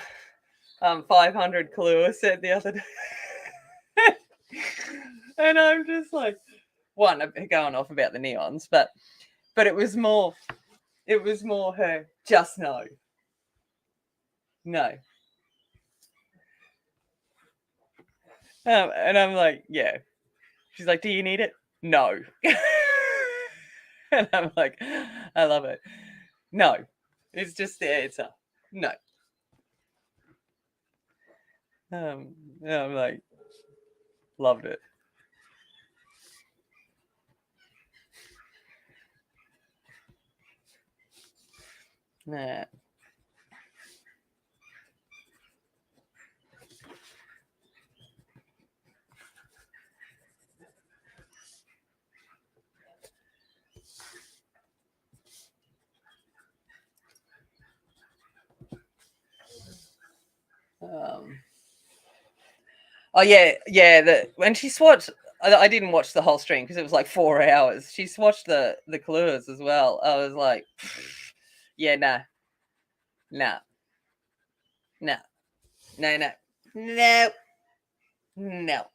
500 Kahlua set the other day. And I'm just like, one, going off about the neons, but it was more her, just no. And I'm like, yeah. She's like, do you need it? No. And I'm like, I love it. No. It's just there. It's a no. And I'm like, loved it. Nah. Oh yeah. When she swatched, I didn't watch the whole stream because it was like 4 hours. She swatched the Kahlua as well. I was like, yeah, nah, no, no, no.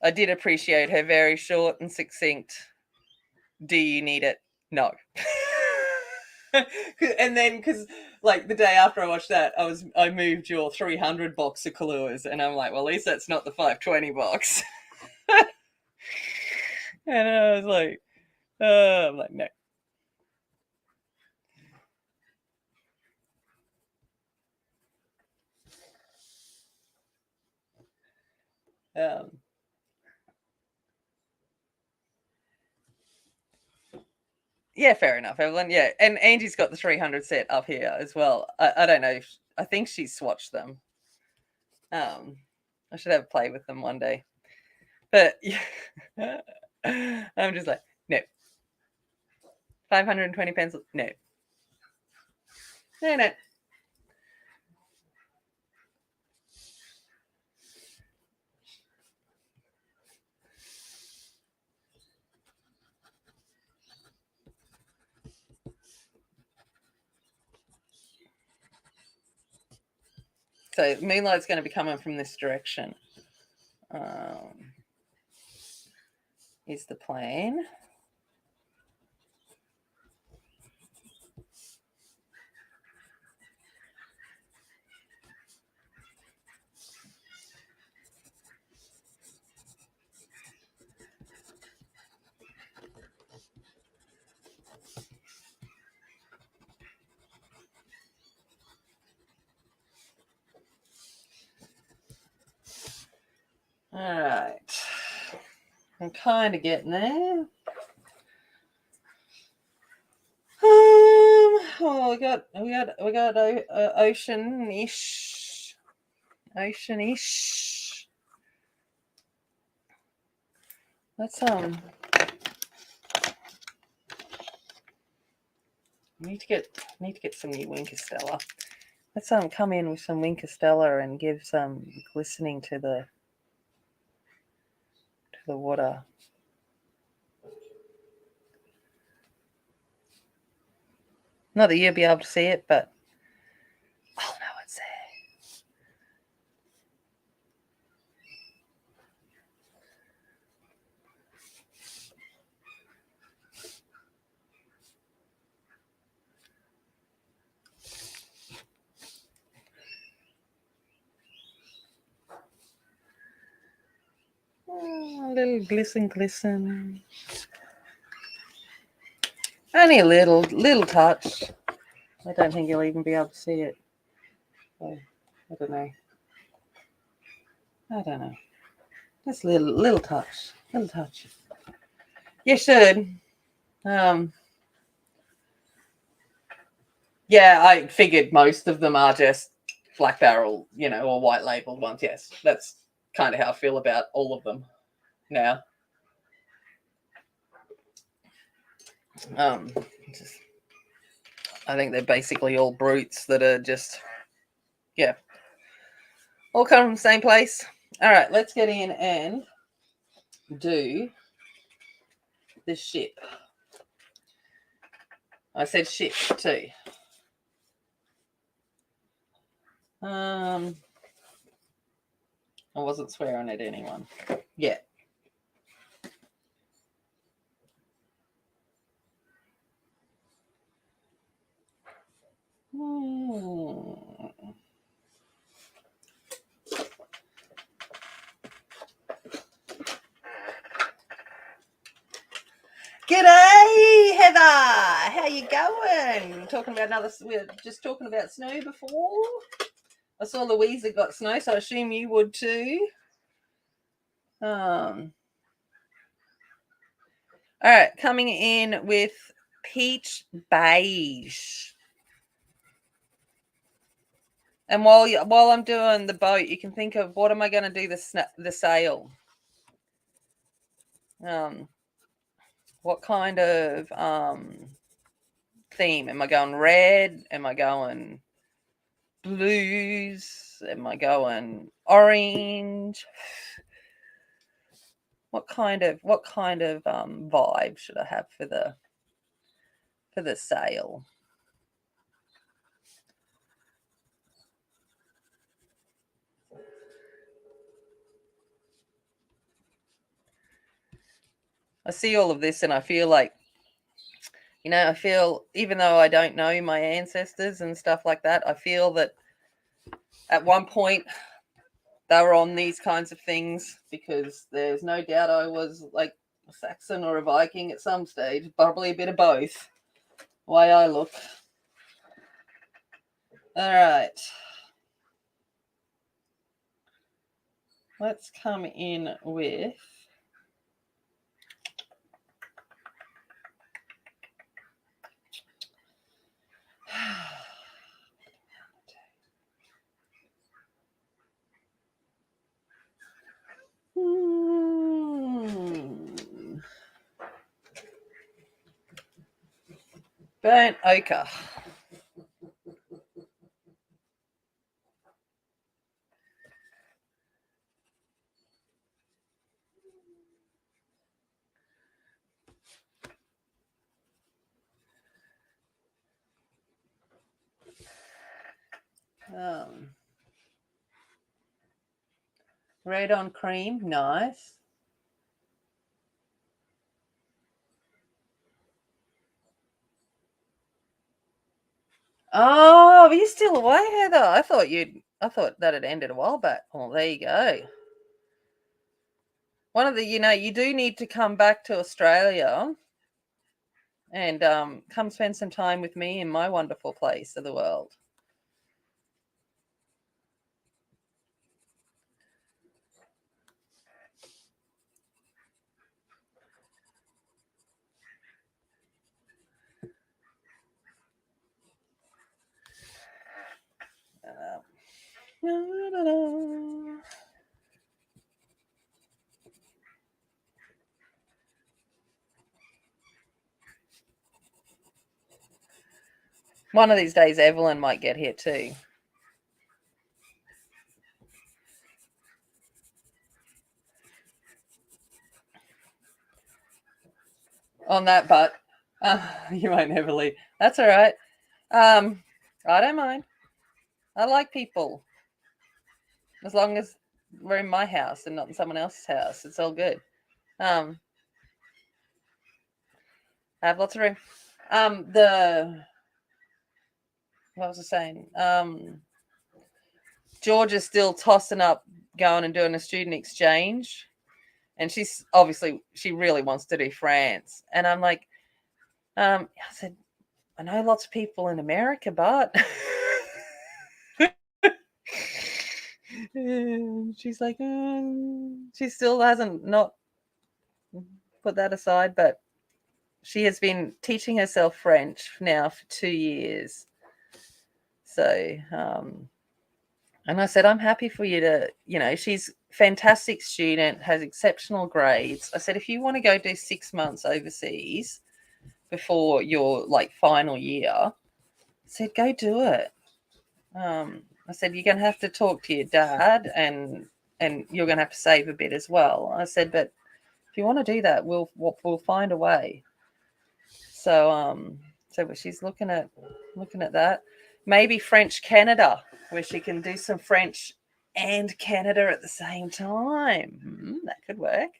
I did appreciate her very short and succinct. Do you need it? No. And then, because like the day after I watched that, I moved your 300 box of Kahlua, and I'm like, well, at least that's not the 520 box. And I was like, I'm like, no. Yeah, fair enough, Evelyn. Yeah, and Angie's got the 300 set up here as well. I don't know. I think she's swatched them. I should have a play with them one day. But yeah, I'm just like, no. 520 pencils? No. No. So moonlight's going to be coming from this direction. Is the plan. All right. I'm kind of getting there. Oh, we got ocean-ish. Let's need to get some new Winker Stella. Let's come in with some Winker Stella and give some glistening to the water. Not that you'll be able to see it, but I'll know it's there. Oh, a little glisten. Only a little touch. I don't think you'll even be able to see it. So, I don't know. Just a little touch. You should. Yeah, I figured most of them are just black barrel, or white labeled ones. Yes, that's kind of how I feel about all of them now. I think they're basically all brutes that are just, all come from the same place. All right, let's get in and do the ship. I said ship too. I wasn't swearing at anyone. Yeah. G'day, Heather. How you going? We're just talking about snow before. I saw Louisa got snow, so I assume you would too. All right, coming in with peach beige. And while I'm doing the boat, you can think of what am I going to do the sail? What kind of theme? Am I going red? Am I going blues? Am I going orange? What kind of vibe should I have for the sail? I see all of this and I feel like, even though I don't know my ancestors and stuff like that, I feel that at one point they were on these kinds of things, because there's no doubt I was like a Saxon or a Viking at some stage, probably a bit of both, the way I look. All right. Let's come in with burnt ochre. Red on cream, nice. Oh, are you still away, Heather? I thought that had ended a while back. Oh, there you go. One of the, you do need to come back to Australia and come spend some time with me in my wonderful place of the world. One of these days, Evelyn might get here too. On that, but you won't ever leave. That's all right. I don't mind. I like people as long as we're in my house and not in someone else's house. It's all good. I have lots of room. What was I saying? George is still tossing up going and doing a student exchange, and she really wants to do France. And I'm like, I said, I know lots of people in America, but she's like, she still hasn't not put that aside, but she has been teaching herself French now for 2 years. So, and I said, I'm happy for you to, she's a fantastic student, has exceptional grades. I said, if you want to go do 6 months overseas before your final year, I said, go do it. I said, you're going to have to talk to your dad and you're going to have to save a bit as well. I said, but if you want to do that, we'll find a way. So she's looking at that. Maybe French Canada, where she can do some French and Canada at the same time. That could work.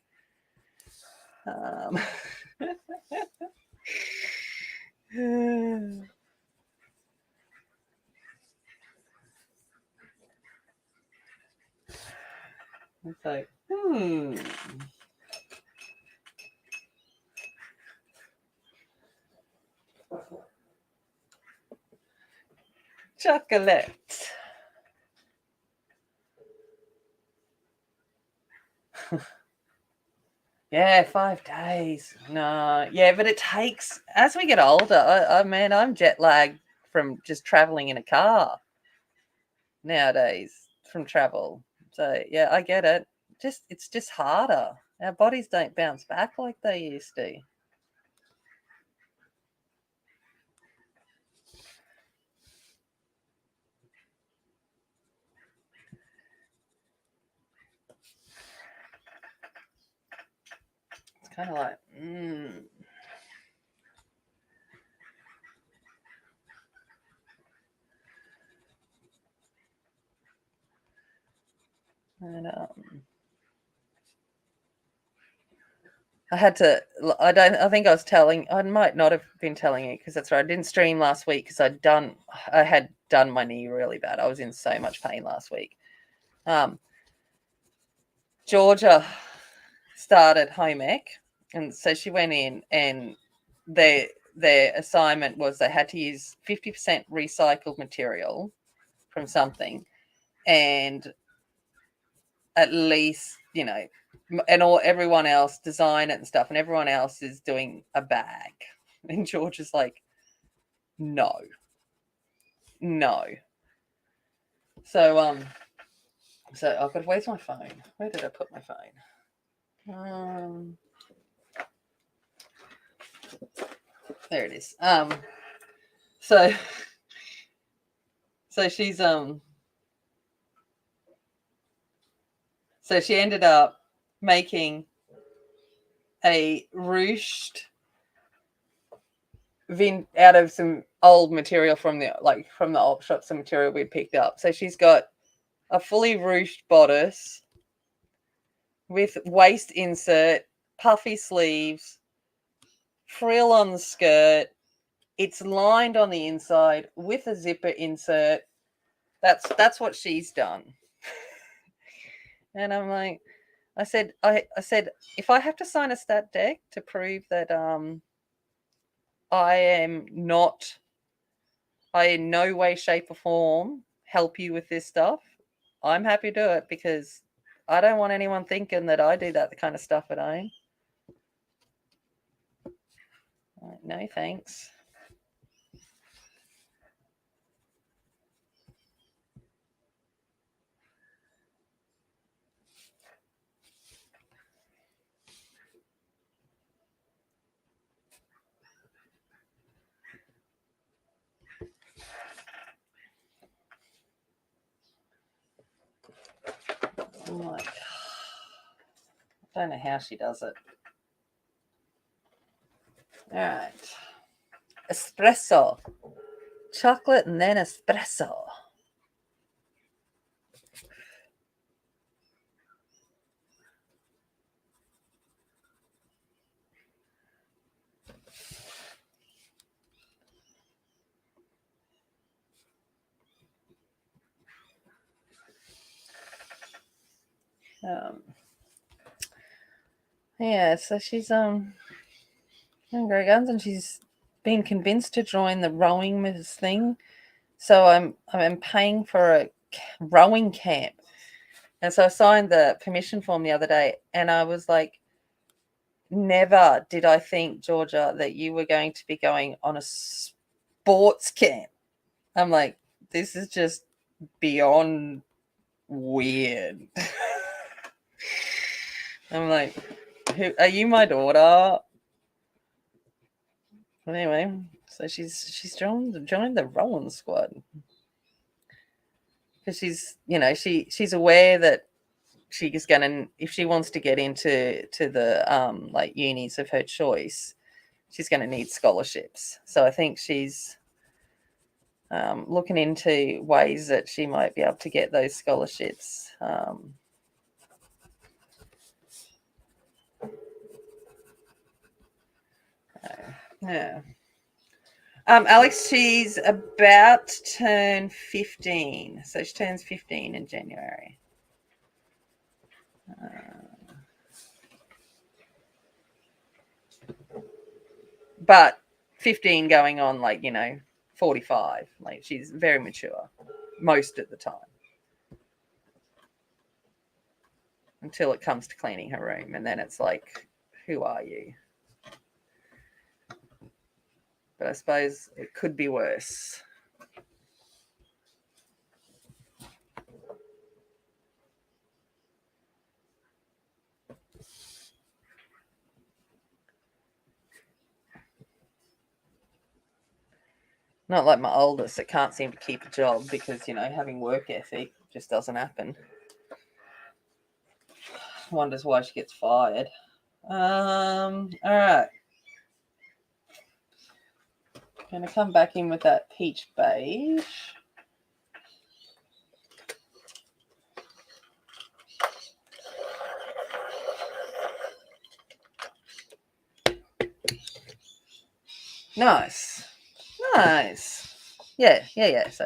It's like, chocolate. Yeah, 5 days. No, yeah, but it takes, as we get older, I'm jet lagged from just traveling in a car nowadays from travel. So yeah, I get it. It's just harder. Our bodies don't bounce back like they used to. It's kind of like, and I think I might not have been telling you because that's right. I didn't stream last week because I had done my knee really bad. I was in so much pain last week. Georgia started home ec, and so she went in, and their assignment was they had to use 50% recycled material from something, and at least and everyone else design it and stuff, and everyone else is doing a bag, and George is like, no. So but where's my phone? Where did I put my phone? There it is. So she's so she ended up making a ruched out of some old material from the op shop, some material we'd picked up. So she's got a fully ruched bodice with waist insert, puffy sleeves, frill on the skirt. It's lined on the inside with a zipper insert. That's what she's done. And I'm like, I said, if I have to sign a stat deck to prove that I am not, I in no way, shape, or form help you with this stuff, I'm happy to do it because I don't want anyone thinking that I do that kind of stuff at home. No, thanks. I'm like, I don't know how she does it. All right. Espresso. Chocolate and then espresso. Yeah, so she's in Grey Guns, and she's been convinced to join the rowing thing. So I'm paying for a rowing camp, and so I signed the permission form the other day, and I was like, never did I think, Georgia, that you were going to be going on a sports camp. I'm like, this is just beyond weird. I'm like, who are you, my daughter? Anyway, so she's joined the rowing squad because she's aware that she's gonna, if she wants to get into the like unis of her choice, she's gonna need scholarships. So I think she's looking into ways that she might be able to get those scholarships. Yeah. Alex, she's about to turn 15. So she turns 15 in January. But 15 going on 45. Like, she's very mature most of the time. Until it comes to cleaning her room. And then it's like, who are you? But I suppose it could be worse. Not like my oldest that can't seem to keep a job because, having work ethic just doesn't happen. Wonders why she gets fired. All right. Going to come back in with that peach beige. Nice. Yeah. So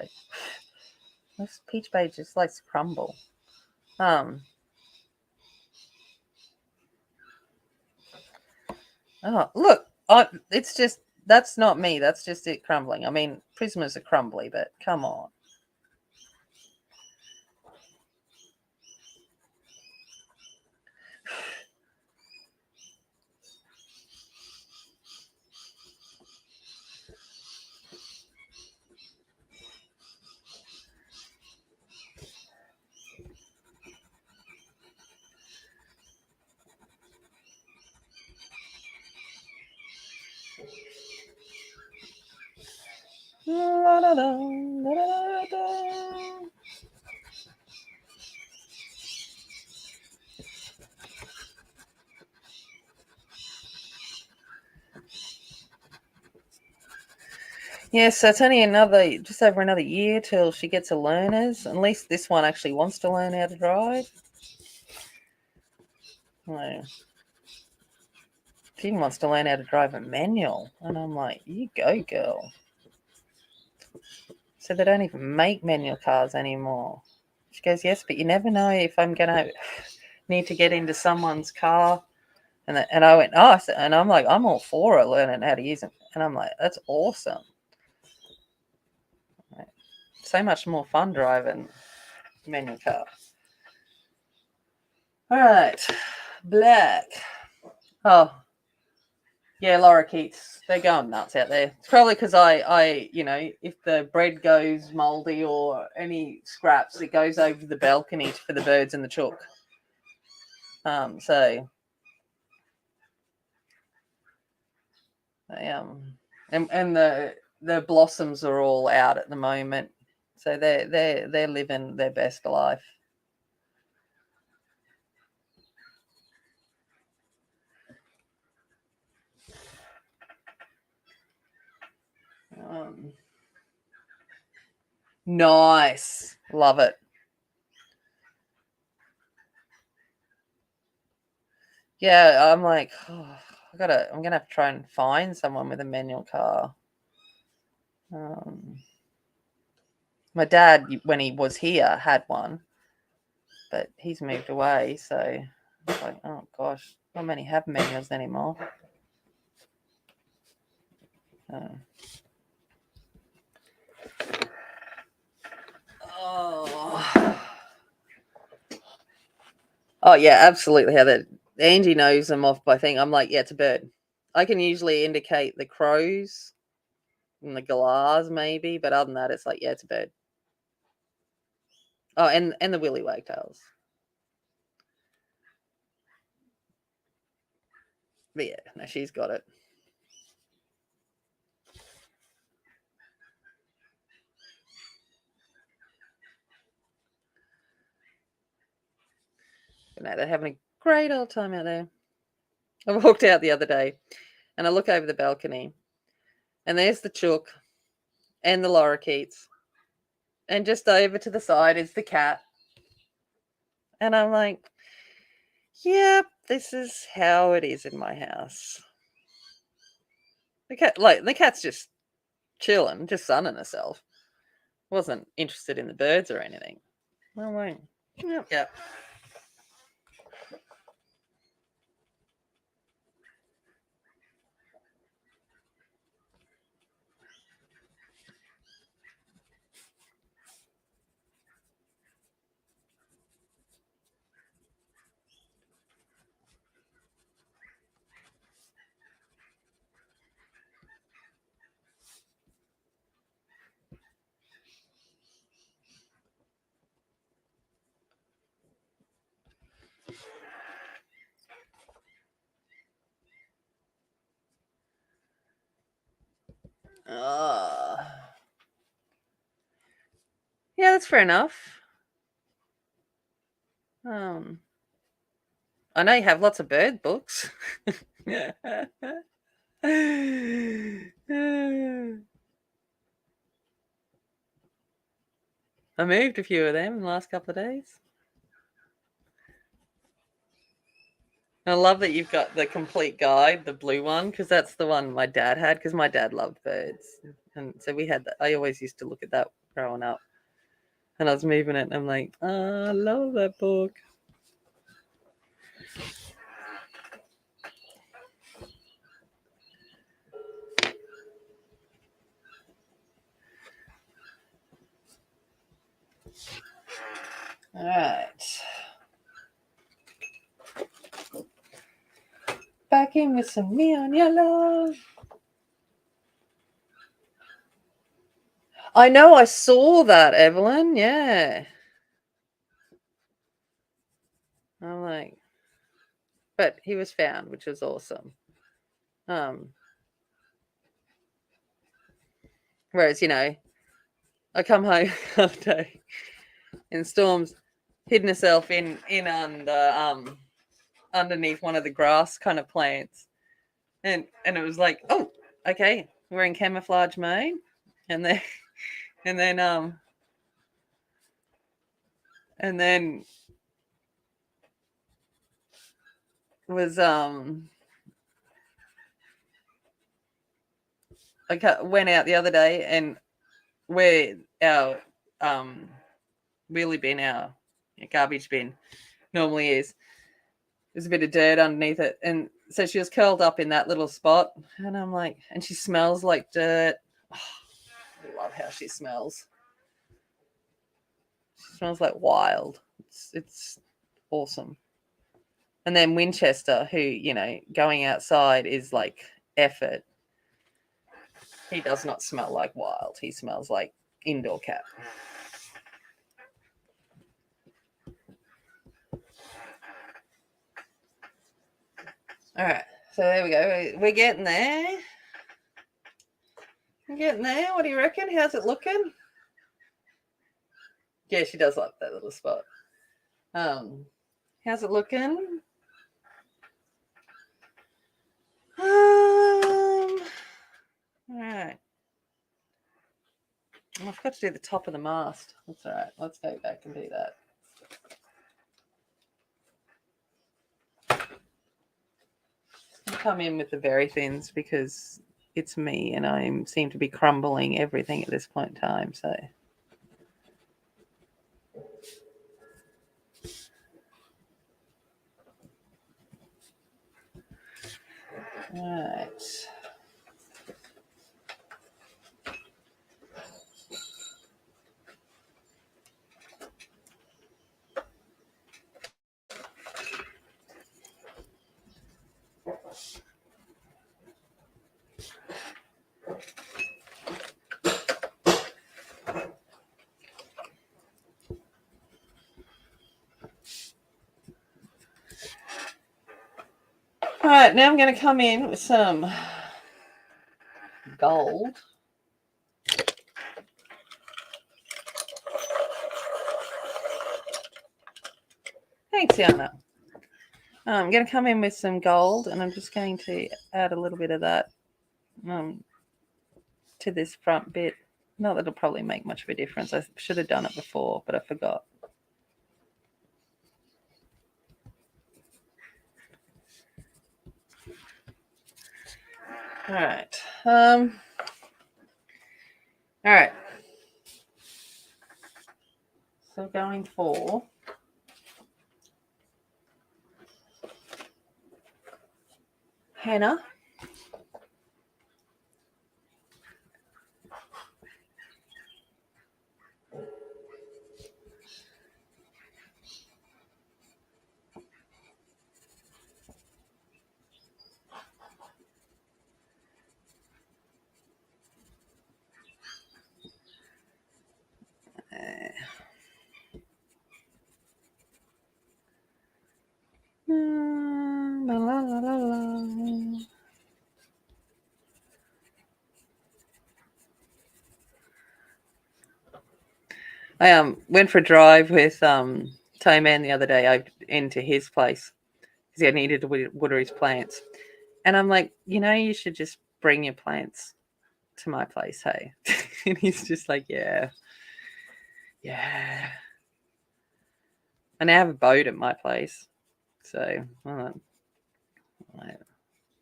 this peach beige just likes to crumble. Oh, look. It's just, that's not me. That's just it crumbling. I mean, Prismas are crumbly, but come on. La, da, da, da, da, da. Yes, so it's only just over another year till she gets a learner's. At least this one actually wants to learn how to drive. No. She wants to learn how to drive a manual. And I'm like, you go, girl. So they don't even make manual cars anymore. She goes, yes, but you never know if I'm going to need to get into someone's car. And I went, oh, and I'm like, I'm all for it, learning how to use it. And I'm like, that's awesome. So much more fun driving manual car. All right, black. Oh, yeah, lorikeets. They're going nuts out there. It's probably because I, if the bread goes moldy or any scraps, it goes over the balcony for the birds and the chook. So and the blossoms are all out at the moment, so they're living their best life. Nice, love it. Yeah, I'm like, oh, I'm gonna have to try and find someone with a manual car. My dad, when he was here, had one, but he's moved away, so it's like, oh gosh, not many have manuals anymore. Oh yeah, absolutely, Heather. Angie knows them off by thing. I'm like, yeah, it's a bird. I can usually indicate the crows and the galahs maybe, but other than that, it's like, yeah, it's a bird. Oh, and the willy wagtails. But yeah, no, she's got it. But no, they're having a great old time out there. I walked out the other day and I look over the balcony and there's the chook and the lorikeets. And just over to the side is the cat. And I'm like, yep, this is how it is in my house. The cat's just chilling, just sunning herself. Wasn't interested in the birds or anything. I'm like, yep. Yeah, that's fair enough. I know you have lots of bird books. I moved a few of them in the last couple of days. I love that you've got the complete guide, the blue one, because that's the one my dad had, because my dad loved birds. And so we had that. I always used to look at that growing up. And I was moving it, and I'm like, oh, I love that book. All right. Back in with some neon yellow. I know, I saw that, Evelyn. Yeah. I'm like, but he was found, which was awesome. Whereas, I come home the other day and Storm's hidden herself in under underneath one of the grass kind of plants. And it was like, oh, okay, we're in camouflage mode. And then and then and then was I went out the other day, and where our wheelie bin, our garbage bin normally is, there's a bit of dirt underneath it, and so she was curled up in that little spot, and I'm like, and she smells like dirt. Oh, I love how she smells. She smells like wild. It's awesome. And then Winchester, who, going outside is like effort. He does not smell like wild. He smells like indoor cat. All right, so there we go. We're getting there. We're getting there. What do you reckon? How's it looking? Yeah, she does like that little spot. How's it looking? All right. I forgot to do the top of the mast. That's all right. Let's go back and do that. I'll come in with the very thins because it's me and I seem to be crumbling everything at this point in time. So. All right. All right, now I'm going to come in with some gold. Thanks, Yana. I'm going to come in with some gold, and I'm just going to add a little bit of that to this front bit. Not that it'll probably make much of a difference. I should have done it before, but I forgot. All right. All right. So going for henna. I went for a drive with Toe Man the other day. I into his place because I needed to water his plants, and I'm like, you should just bring your plants to my place, hey? And he's just like, yeah. And I have a boat at my place, so I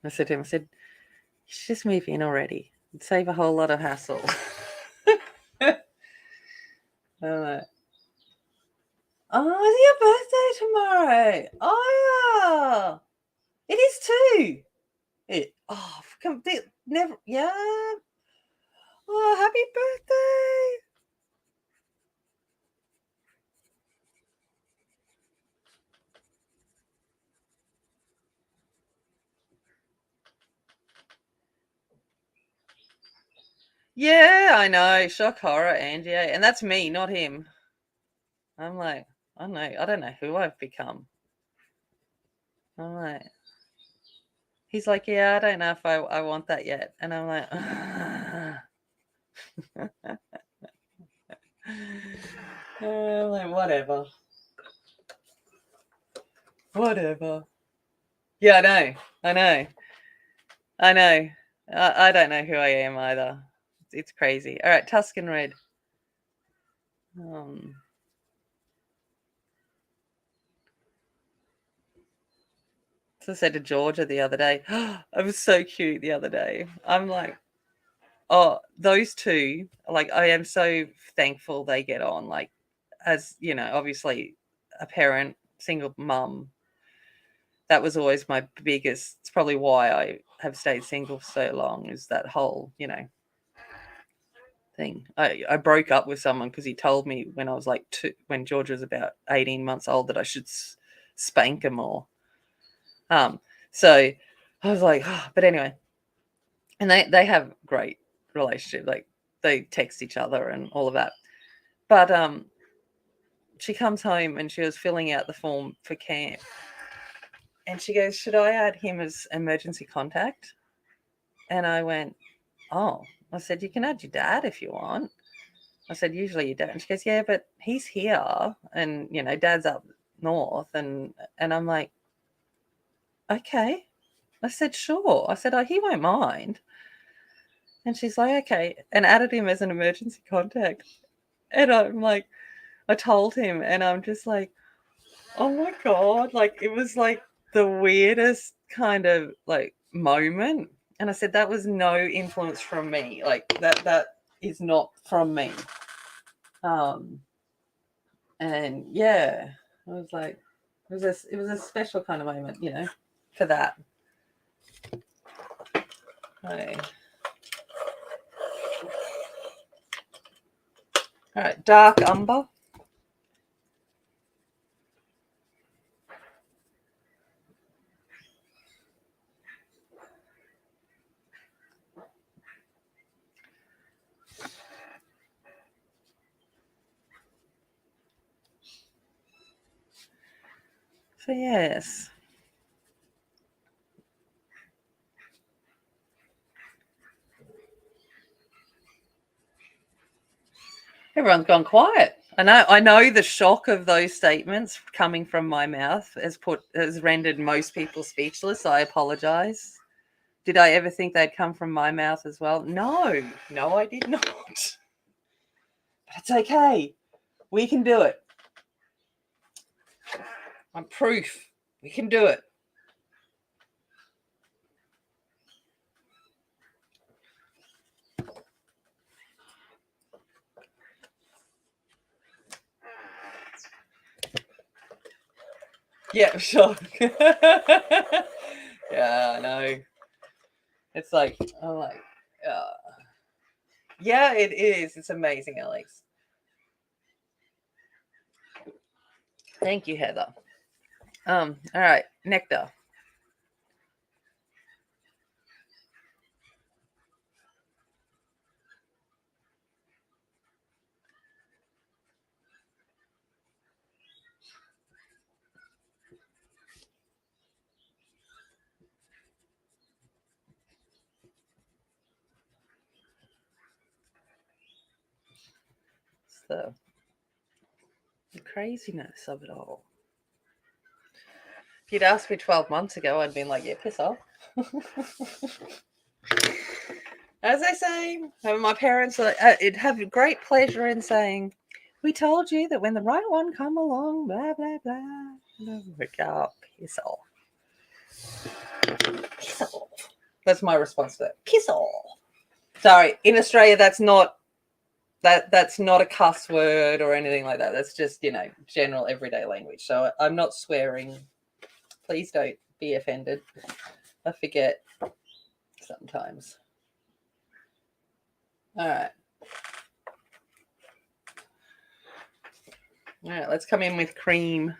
said to him, you should just move in already. It'd save a whole lot of hassle. Oh, it's your birthday tomorrow. Oh, yeah. It is too. Never, yeah. Oh, happy birthday. Yeah, I know. Shock horror, Angie. And that's me, not him. I'm like, I don't know who I've become. I'm like, he's like, yeah, I don't know if I want that yet. And I'm like, whatever. Yeah, I know. I don't know who I am either. It's crazy. All right, Tuscan Red. So I said to Georgia the other day, I was so cute the other day. I'm like, oh, those two, like, I am so thankful they get on. Like, as you know, obviously a parent, single mum, that was always my biggest, it's probably why I have stayed single for so long, is that whole, thing. I broke up with someone because he told me when I was like when George was about 18 months old, that I should spank her more. So I was like, oh, but anyway, and they have great relationship. Like, they text each other and all of that. But she comes home and she was filling out the form for camp, and she goes, "Should I add him as emergency contact?" And I went, "Oh." I said, "You can add your dad if you want." I said, "Usually your dad." And she goes, "Yeah, but he's here, and dad's up north." And I'm like, "Okay." I said, "Sure." I said, "Oh, he won't mind." And she's like, "Okay," and added him as an emergency contact. And I'm like, I told him, and I'm just like, oh my God, like, it was like the weirdest kind of like moment. And I said, that was no influence from me. Like, that is not from me. And yeah, I was like, it was a special kind of moment, for that. Okay. All right, dark umber. So yes. Everyone's gone quiet. I know the shock of those statements coming from my mouth has rendered most people speechless. I apologize. Did I ever think they'd come from my mouth as well? No, I did not. But it's okay. We can do it. I'm proof. We can do it. Yeah, sure. Yeah, I know. It's like, I'm like, yeah, it is. It's amazing, Alex. Thank you, Heather. All right, nectar. So the craziness of it all. If you'd asked me 12 months ago, I'd been like, yeah, piss off. As I say, my parents it'd have great pleasure in saying, we told you that when the right one come along, blah, blah, blah. Oh, piss off. Piss off. That's my response to that. Piss off. Sorry, in Australia, that's not a cuss word or anything like that. That's just, general everyday language. So I'm not swearing. Please don't be offended. I forget sometimes. All right. All right, let's come in with cream.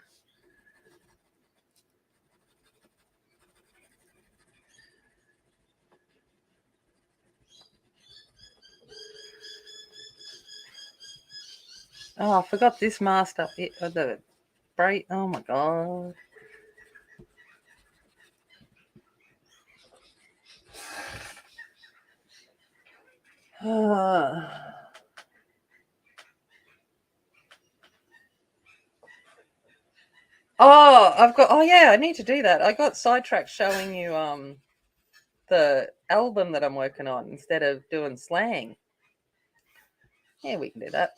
Oh, I forgot this mask up here. The bright. Oh my God. Oh, oh yeah, I need to do that. I got sidetracked showing you the album that I'm working on instead of doing slang. Yeah, we can do that.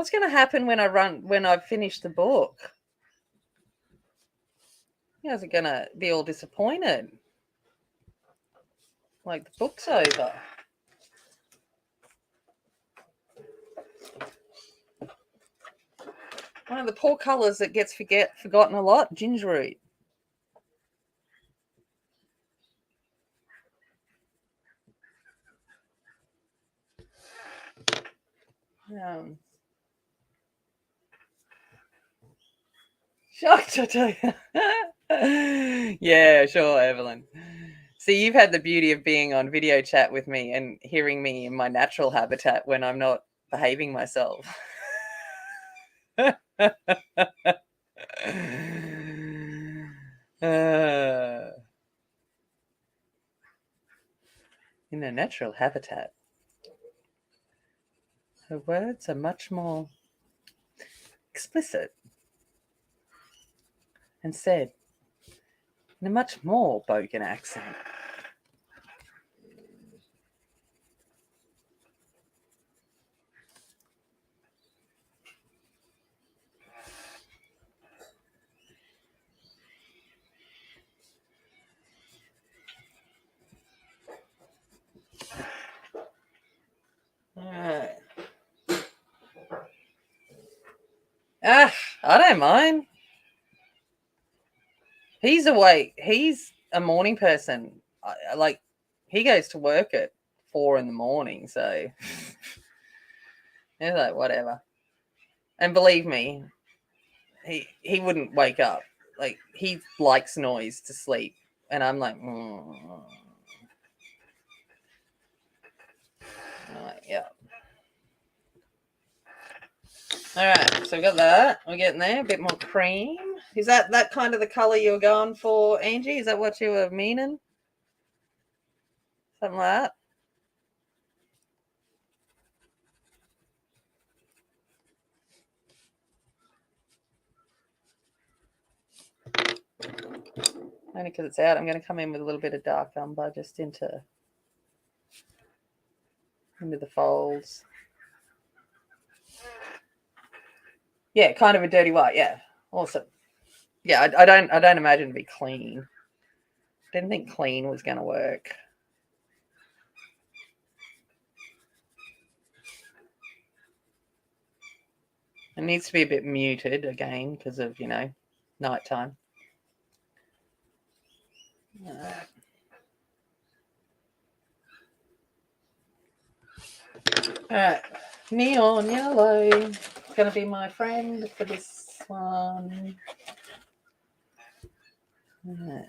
What's going to happen when I've finished the book? You guys are going to be all disappointed. Like the book's over. One of the poor colours that gets forgotten a lot, gingeroot. Shocked, I tell you. Yeah, sure, Evelyn. See, you've had the beauty of being on video chat with me and hearing me in my natural habitat when I'm not behaving myself. In a natural habitat, her words are much more explicit and said in a much more bogan accent. All right. I don't mind. He's awake. He's a morning person. He goes to work at 4 a.m, so he's like, whatever. And believe me, he wouldn't wake up. Like, he likes noise to sleep, and I'm like, yeah. All right, so we got that. We're getting there. A bit more cream. Is that kind of the color you were going for, Angie? Is that what you were meaning? Something like that? Only because it's out. I'm going to come in with a little bit of dark umber just into the folds. Yeah, kind of a dirty white. Yeah, awesome. Yeah, I don't imagine it to be clean. Didn't think clean was going to work. It needs to be a bit muted again because of, nighttime. All right, neon yellow. It's going to be my friend for this one. All right.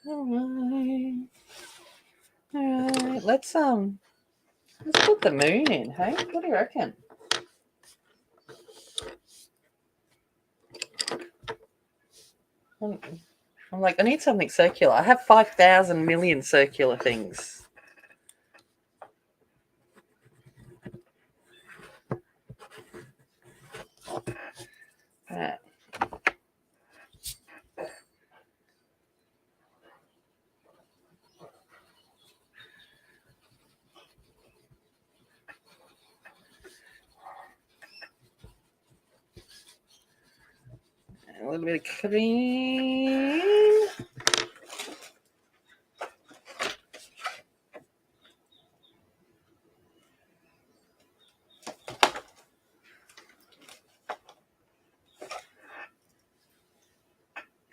All right. Let's put the moon in, hey? What do you reckon? I'm like, I need something circular. I have 5,000 million circular things. Right. A little bit of cream.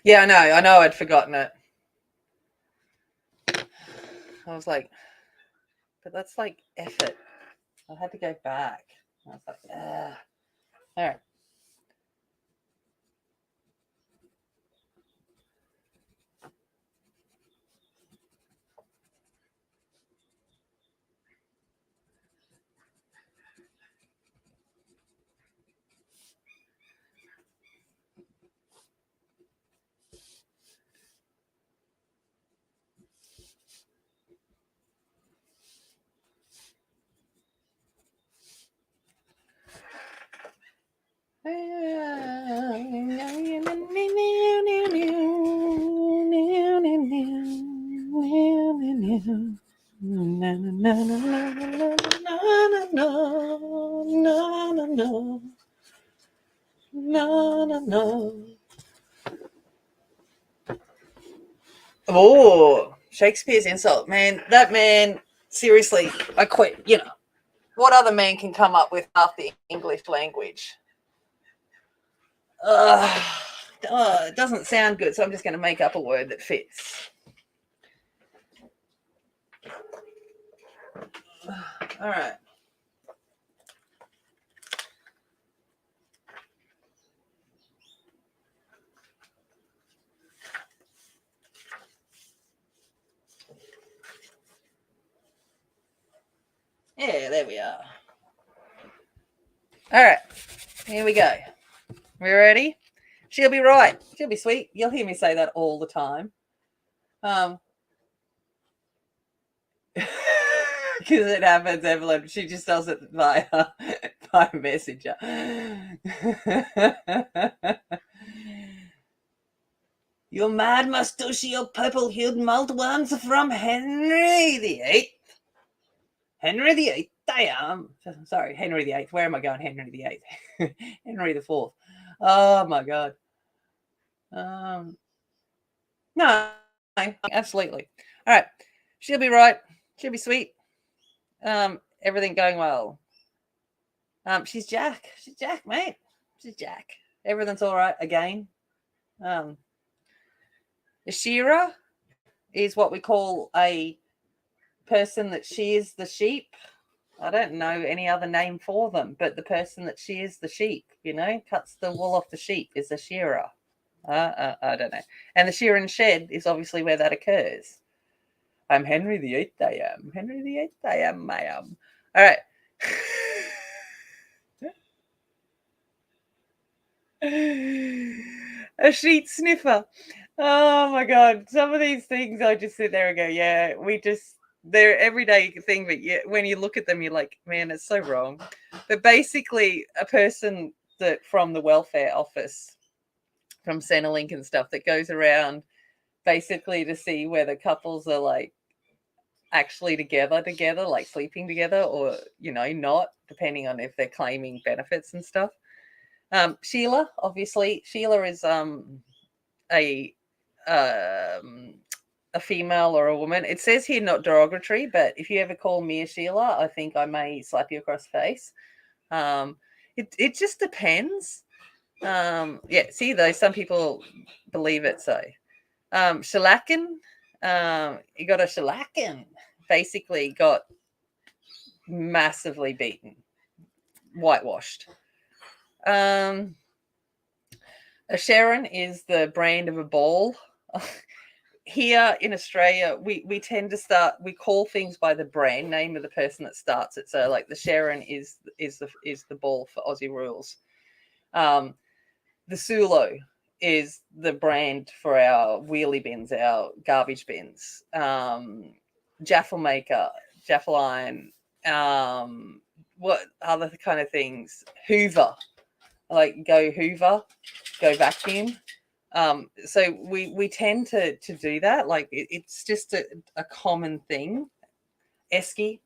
Yeah, I know I'd forgotten it. I was like, but that's like effort. I had to go back. I was like, ah. All right. Oh, Shakespeare's insult, man. That man, seriously, I quit. You know, what other man can come up with half the English language? It doesn't sound good, so I'm just going to make up a word that fits. All right. Yeah, there we are. All right, here we go. We ready? She'll be right. She'll be sweet. You'll hear me say that all the time. Because it happens, Evelyn. She just does it via messenger. Your mad mustachio purple-hued mulled ones from Henry VIII. Henry VIII, I am. Sorry, Henry VIII. Where am I going? Henry VIII. Henry IV. Oh, my God. No, absolutely. All right. She'll be right. She'll be sweet. Everything going well. She's Jack. She's Jack, mate. She's Jack. Everything's all right again. The shearer is what we call a person that shears the sheep. I don't know any other name for them, but the person that shears the sheep, you know, cuts the wool off the sheep is a shearer. I don't know. And the shearing shed is obviously where that occurs. I'm Henry VIII, I am. Henry VIII, I am. All right. A sheet sniffer. Oh my God. Some of these things I just sit there and go, yeah, they're everyday thing, but yeah, when you look at them, you're like, man, it's so wrong. But basically, a person that from the welfare office, from Centrelink and stuff, that goes around basically to see whether couples are like actually together, like sleeping together, or you know, not, depending on if they're claiming benefits and stuff. Sheila, obviously, Sheila is a female or a woman. It says here not derogatory, but if you ever call me a Sheila, I think I may slap you across the face. It just depends. Yeah, see though, some people believe it. So shellacking, you got a shellacking, basically got massively beaten, whitewashed. A Sharon is the brand of a ball. Here in Australia, we tend to we call things by the brand name of the person that starts it. So like the Sharon is the ball for Aussie rules. The Sulo is the brand for our wheelie bins, our garbage bins. Jaffle maker, jaffle iron. What other kind of things? Hoover, like go Hoover, go vacuum. So we tend to do that. Like it's just a common thing. Esky,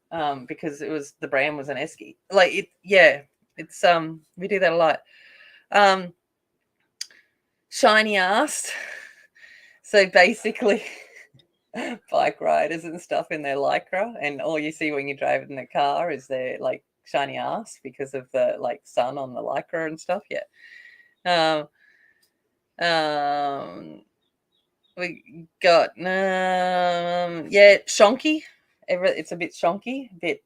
because it was the brand was an Esky. Like it, yeah. It's we do that a lot. Shiny ass. So basically, bike riders and stuff in their lycra, and all you see when you drive in the car is their like shiny ass because of the like sun on the lycra and stuff. Yeah. We got yeah, shonky. It's a bit shonky, bit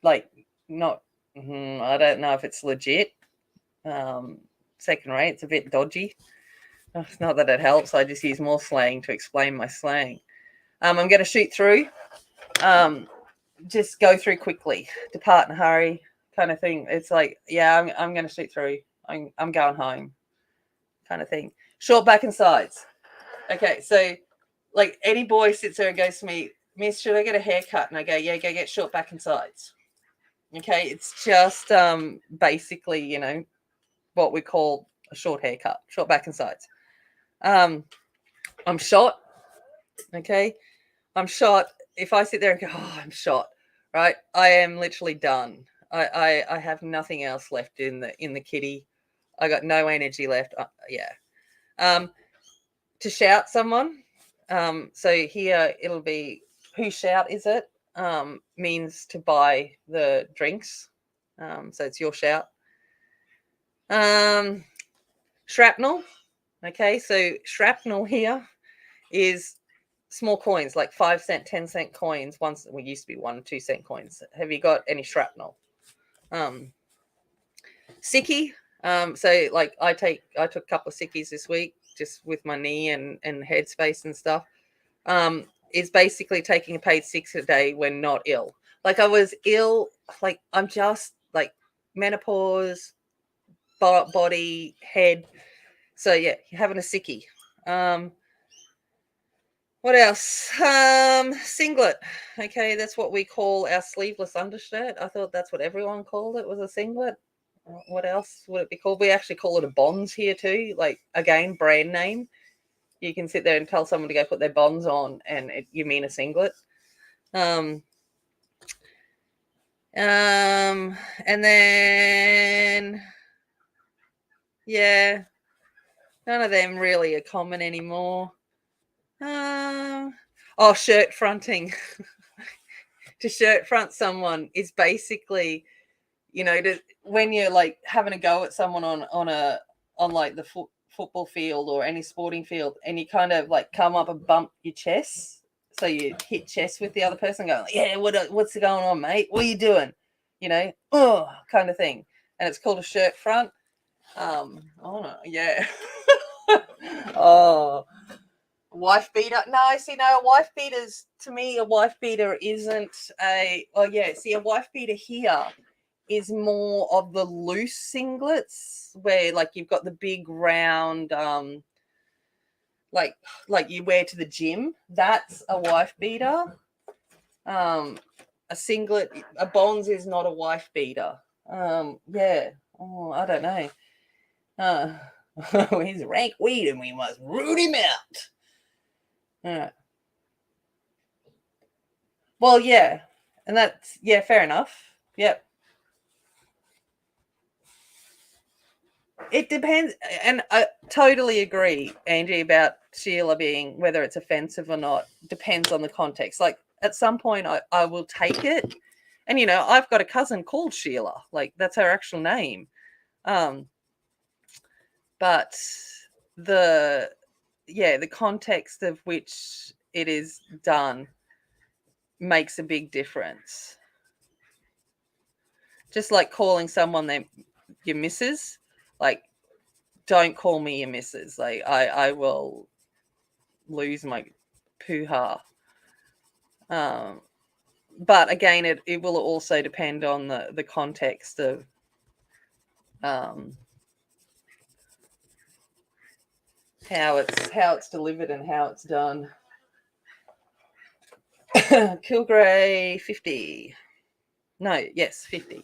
like not. I don't know if it's legit. Second rate. It's a bit dodgy. It's not that it helps. I just use more slang to explain my slang. I'm going to shoot through. Just go through quickly. Depart in a hurry, kind of thing. It's like, yeah, I'm going to shoot through. I'm going home, kind of thing. Short back and sides. Okay, so like any boy sits there and goes to me, Miss, should I get a haircut? And I go, yeah, go get short back and sides. Okay, it's just basically, you know, what we call a short haircut, short back and sides. I'm shot. Okay, I'm shot. If I sit there and go, oh, I'm shot, right? I am literally done. I have nothing else left in the kitty. I got no energy left. Yeah. Um, to shout someone. So here it'll be who shout is it? Means to buy the drinks. So it's your shout. Shrapnel. Okay, so shrapnel here is small coins, like 5 cent, 10 cent coins. Once we used to be 1 2 cent coins. Have you got any shrapnel? Sickie. So like I took a couple of sickies this week just with my knee and headspace and stuff. Is basically taking a paid 6 a day when not ill. Like I was ill, like I'm just like menopause, body, head. So yeah, having a sickie. What else? Singlet. Okay, that's what we call our sleeveless undershirt. I thought that's what everyone called it, was a singlet. What else would it be called? We actually call it a bonds here too. Like again, brand name. You can sit there and tell someone to go put their bonds on, and you mean a singlet. And then yeah, none of them really are common anymore. Shirt fronting. To shirt front someone is basically, when you're like having a go at someone on like the football field or any sporting field, and you kind of like come up and bump your chest, so you hit chest with the other person, going, yeah, what's going on, mate? What are you doing? Kind of thing, and it's called a shirt front. Yeah. Oh, wife beater. No, see, no, wife beaters, to me, a wife beater isn't a wife beater here is more of the loose singlets where like you've got the big round like you wear to the gym. That's a wife beater. A singlet, a bonds is not a wife beater. Yeah. Oh, I don't know. He's rank weed and we must root him out. Well, yeah. And that's, yeah, fair enough. Yep. It depends. And I totally agree, Angie, about Sheila being, whether it's offensive or not, depends on the context. Like at some point, I will take it. And, I've got a cousin called Sheila. Like that's her actual name. But the context of which it is done makes a big difference. Just like calling someone your missus, like, don't call me your missus. Like, I will lose my poo-ha. But again, it will also depend on the context of how it's delivered and how it's done. Kilgrey 50. No, yes, 50.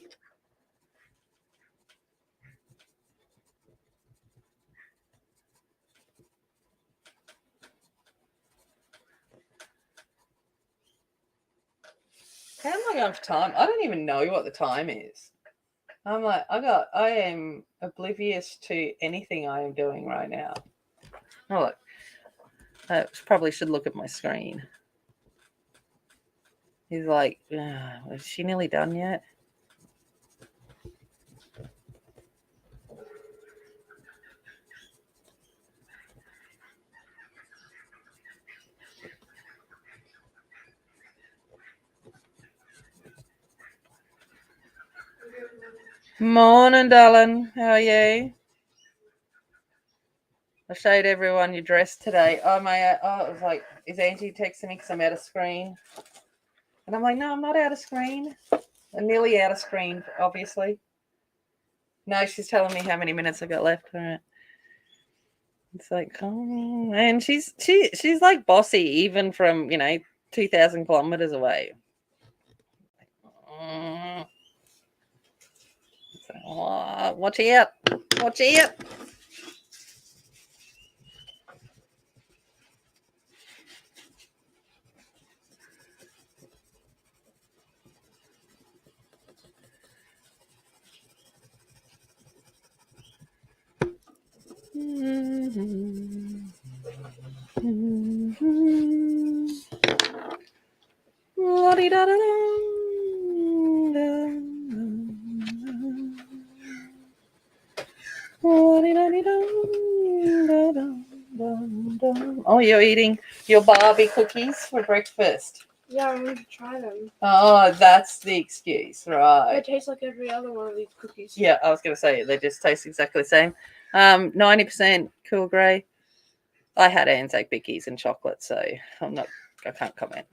How am I going for time? I don't even know what the time is. I'm like, I am oblivious to anything I am doing right now. Oh, look. I probably should look at my screen. He's like, is she nearly done yet? Morning, darling. How are you? I showed everyone your dress today. It was like, is Angie texting me because I'm out of screen? And I'm like, no, I'm not out of screen. I'm nearly out of screen, obviously. No, she's telling me how many minutes I got left. All right. It's like, oh, and she's like bossy, even from 2,000 kilometers away. Watch out! Watch out! Oh, you're eating your Barbie cookies for breakfast. Yeah, I'm going to try them. Oh, that's the excuse, right? They taste like every other one of these cookies. Yeah, I was going to say they just taste exactly the same. 90% cool grey. I had Anzac Bickies and chocolate, so I can't comment.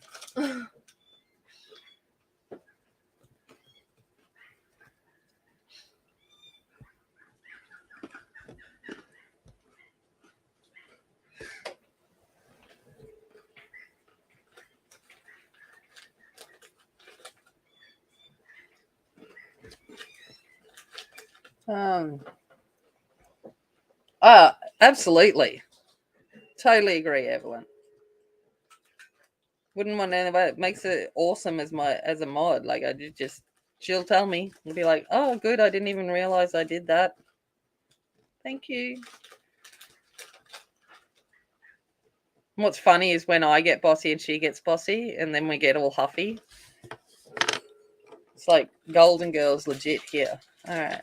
Absolutely. Totally agree, Evelyn. Wouldn't want anybody. It makes it awesome as a mod. Like she'll tell me. I'll be like, oh, good. I didn't even realize I did that. Thank you. What's funny is when I get bossy and she gets bossy, and then we get all huffy. It's like Golden Girls legit here. All right.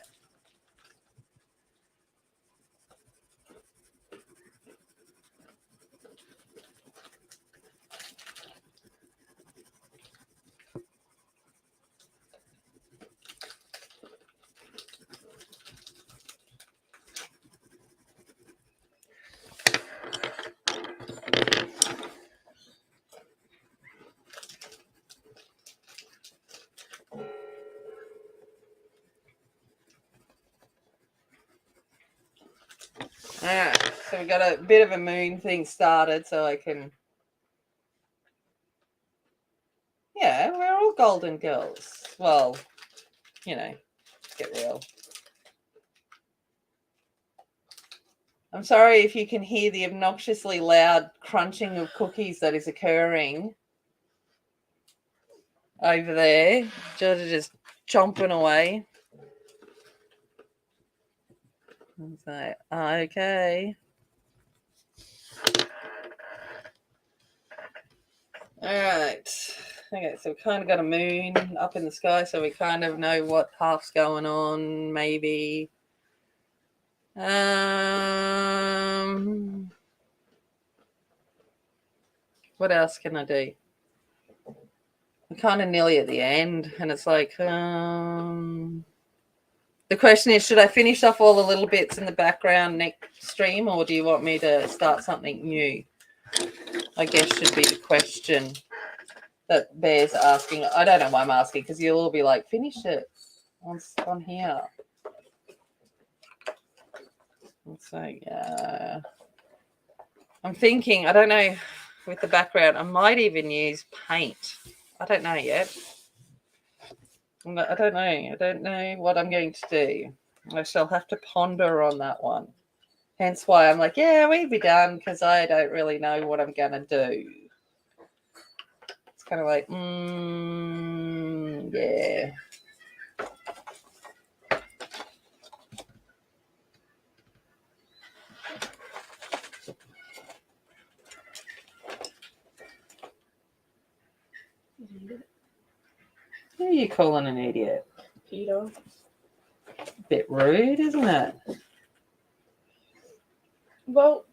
Alright, so we got a bit of a moon thing started so I can... Yeah, we're all golden girls. Well, let's get real. I'm sorry if you can hear the obnoxiously loud crunching of cookies that is occurring over there. Georgia just chomping away. So, okay. All right. Okay, so we kind of got a moon up in the sky, so we kind of know what half's going on, maybe. We're what else can I do? We're kind of nearly at the end, and it's like, the question is, should I finish off all the little bits in the background next stream, or do you want me to start something new? I guess should be the question that Bear's asking. I don't know why I'm asking, because you'll all be like, finish it on here. So, yeah. I'm thinking, I don't know, with the background, I might even use paint. I don't know yet. I don't know. I don't know what I'm going to do. I shall have to ponder on that one. Hence why I'm like, yeah, we'd be done, because I don't really know what I'm going to do. It's kind of like, yeah. Who are you calling an idiot? Peter. Bit rude, isn't it? Well,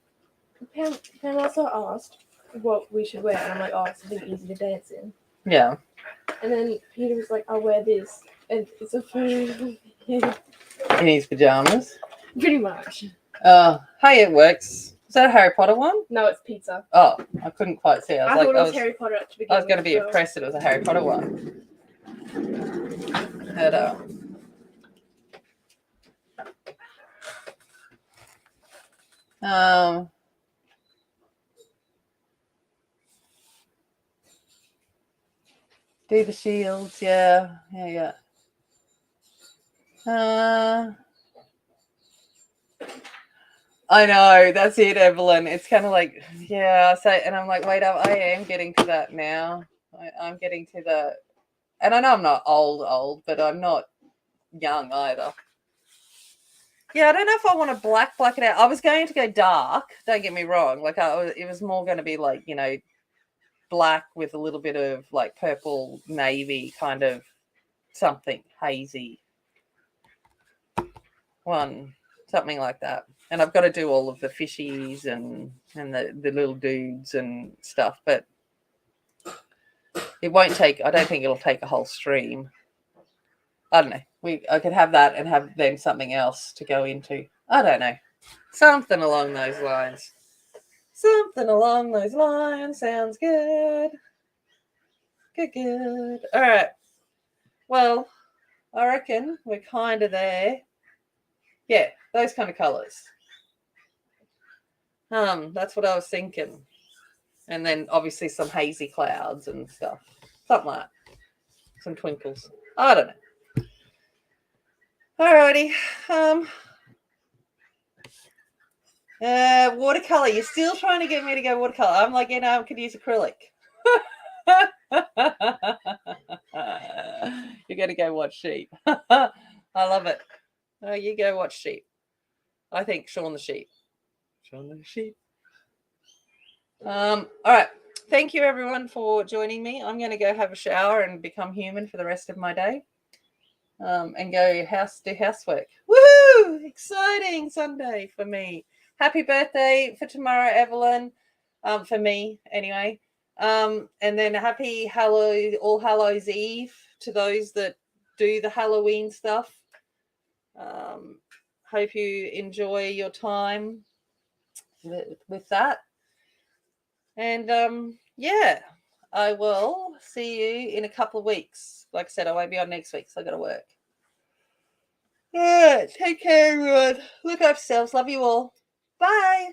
Pam also asked what we should wear, and I'm like, oh, it's something easy to dance in. Yeah. And then Peter was like, I'll wear this, and it's a photo of him. In his pajamas? Pretty much. Hey, it works. Is that a Harry Potter one? No, it's pizza. Oh, I couldn't quite see. I thought it was Harry Potter to begin with. I was going to be impressed that it was a Harry Potter one. But, do the shields, yeah. I know, that's it, Evelyn. It's kind of like, yeah, and I'm like, wait up, I am getting to that now. I'm getting to the, and I know I'm not old, but I'm not young either. Yeah, I don't know if I want to black it out. I was going to go dark. Don't get me wrong. Like it was more going to be like, you know, black with a little bit of like purple navy kind of something hazy one, something like that. And I've got to do all of the fishies and the little dudes and stuff, but it won't take. I don't think it'll take a whole stream. I don't know. I could have that and have then something else to go into. I don't know. Something along those lines. Something along those lines sounds good. Good. All right. Well, I reckon we're kind of there. Yeah, those kind of colours. That's what I was thinking. And then obviously some hazy clouds and stuff. Something like that. Some twinkles. I don't know. Alrighty. Watercolor. You're still trying to get me to go watercolor. I'm like, I could use acrylic. You're gonna go watch sheep. I love it. Oh, you go watch sheep. I think Shaun the Sheep. Shaun the Sheep. All right. Thank you everyone for joining me. I'm going to go have a shower and become human for the rest of my day. And go do housework. Woohoo! Exciting Sunday for me. Happy birthday for tomorrow, Evelyn. For me, anyway. And then happy All Hallows Eve to those that do the Halloween stuff. Hope you enjoy your time with that. And yeah, I will see you in a couple of weeks. Like I said, I won't be on next week, so I got to work. Yeah, take care, everyone. Look after yourselves. Love you all. Bye.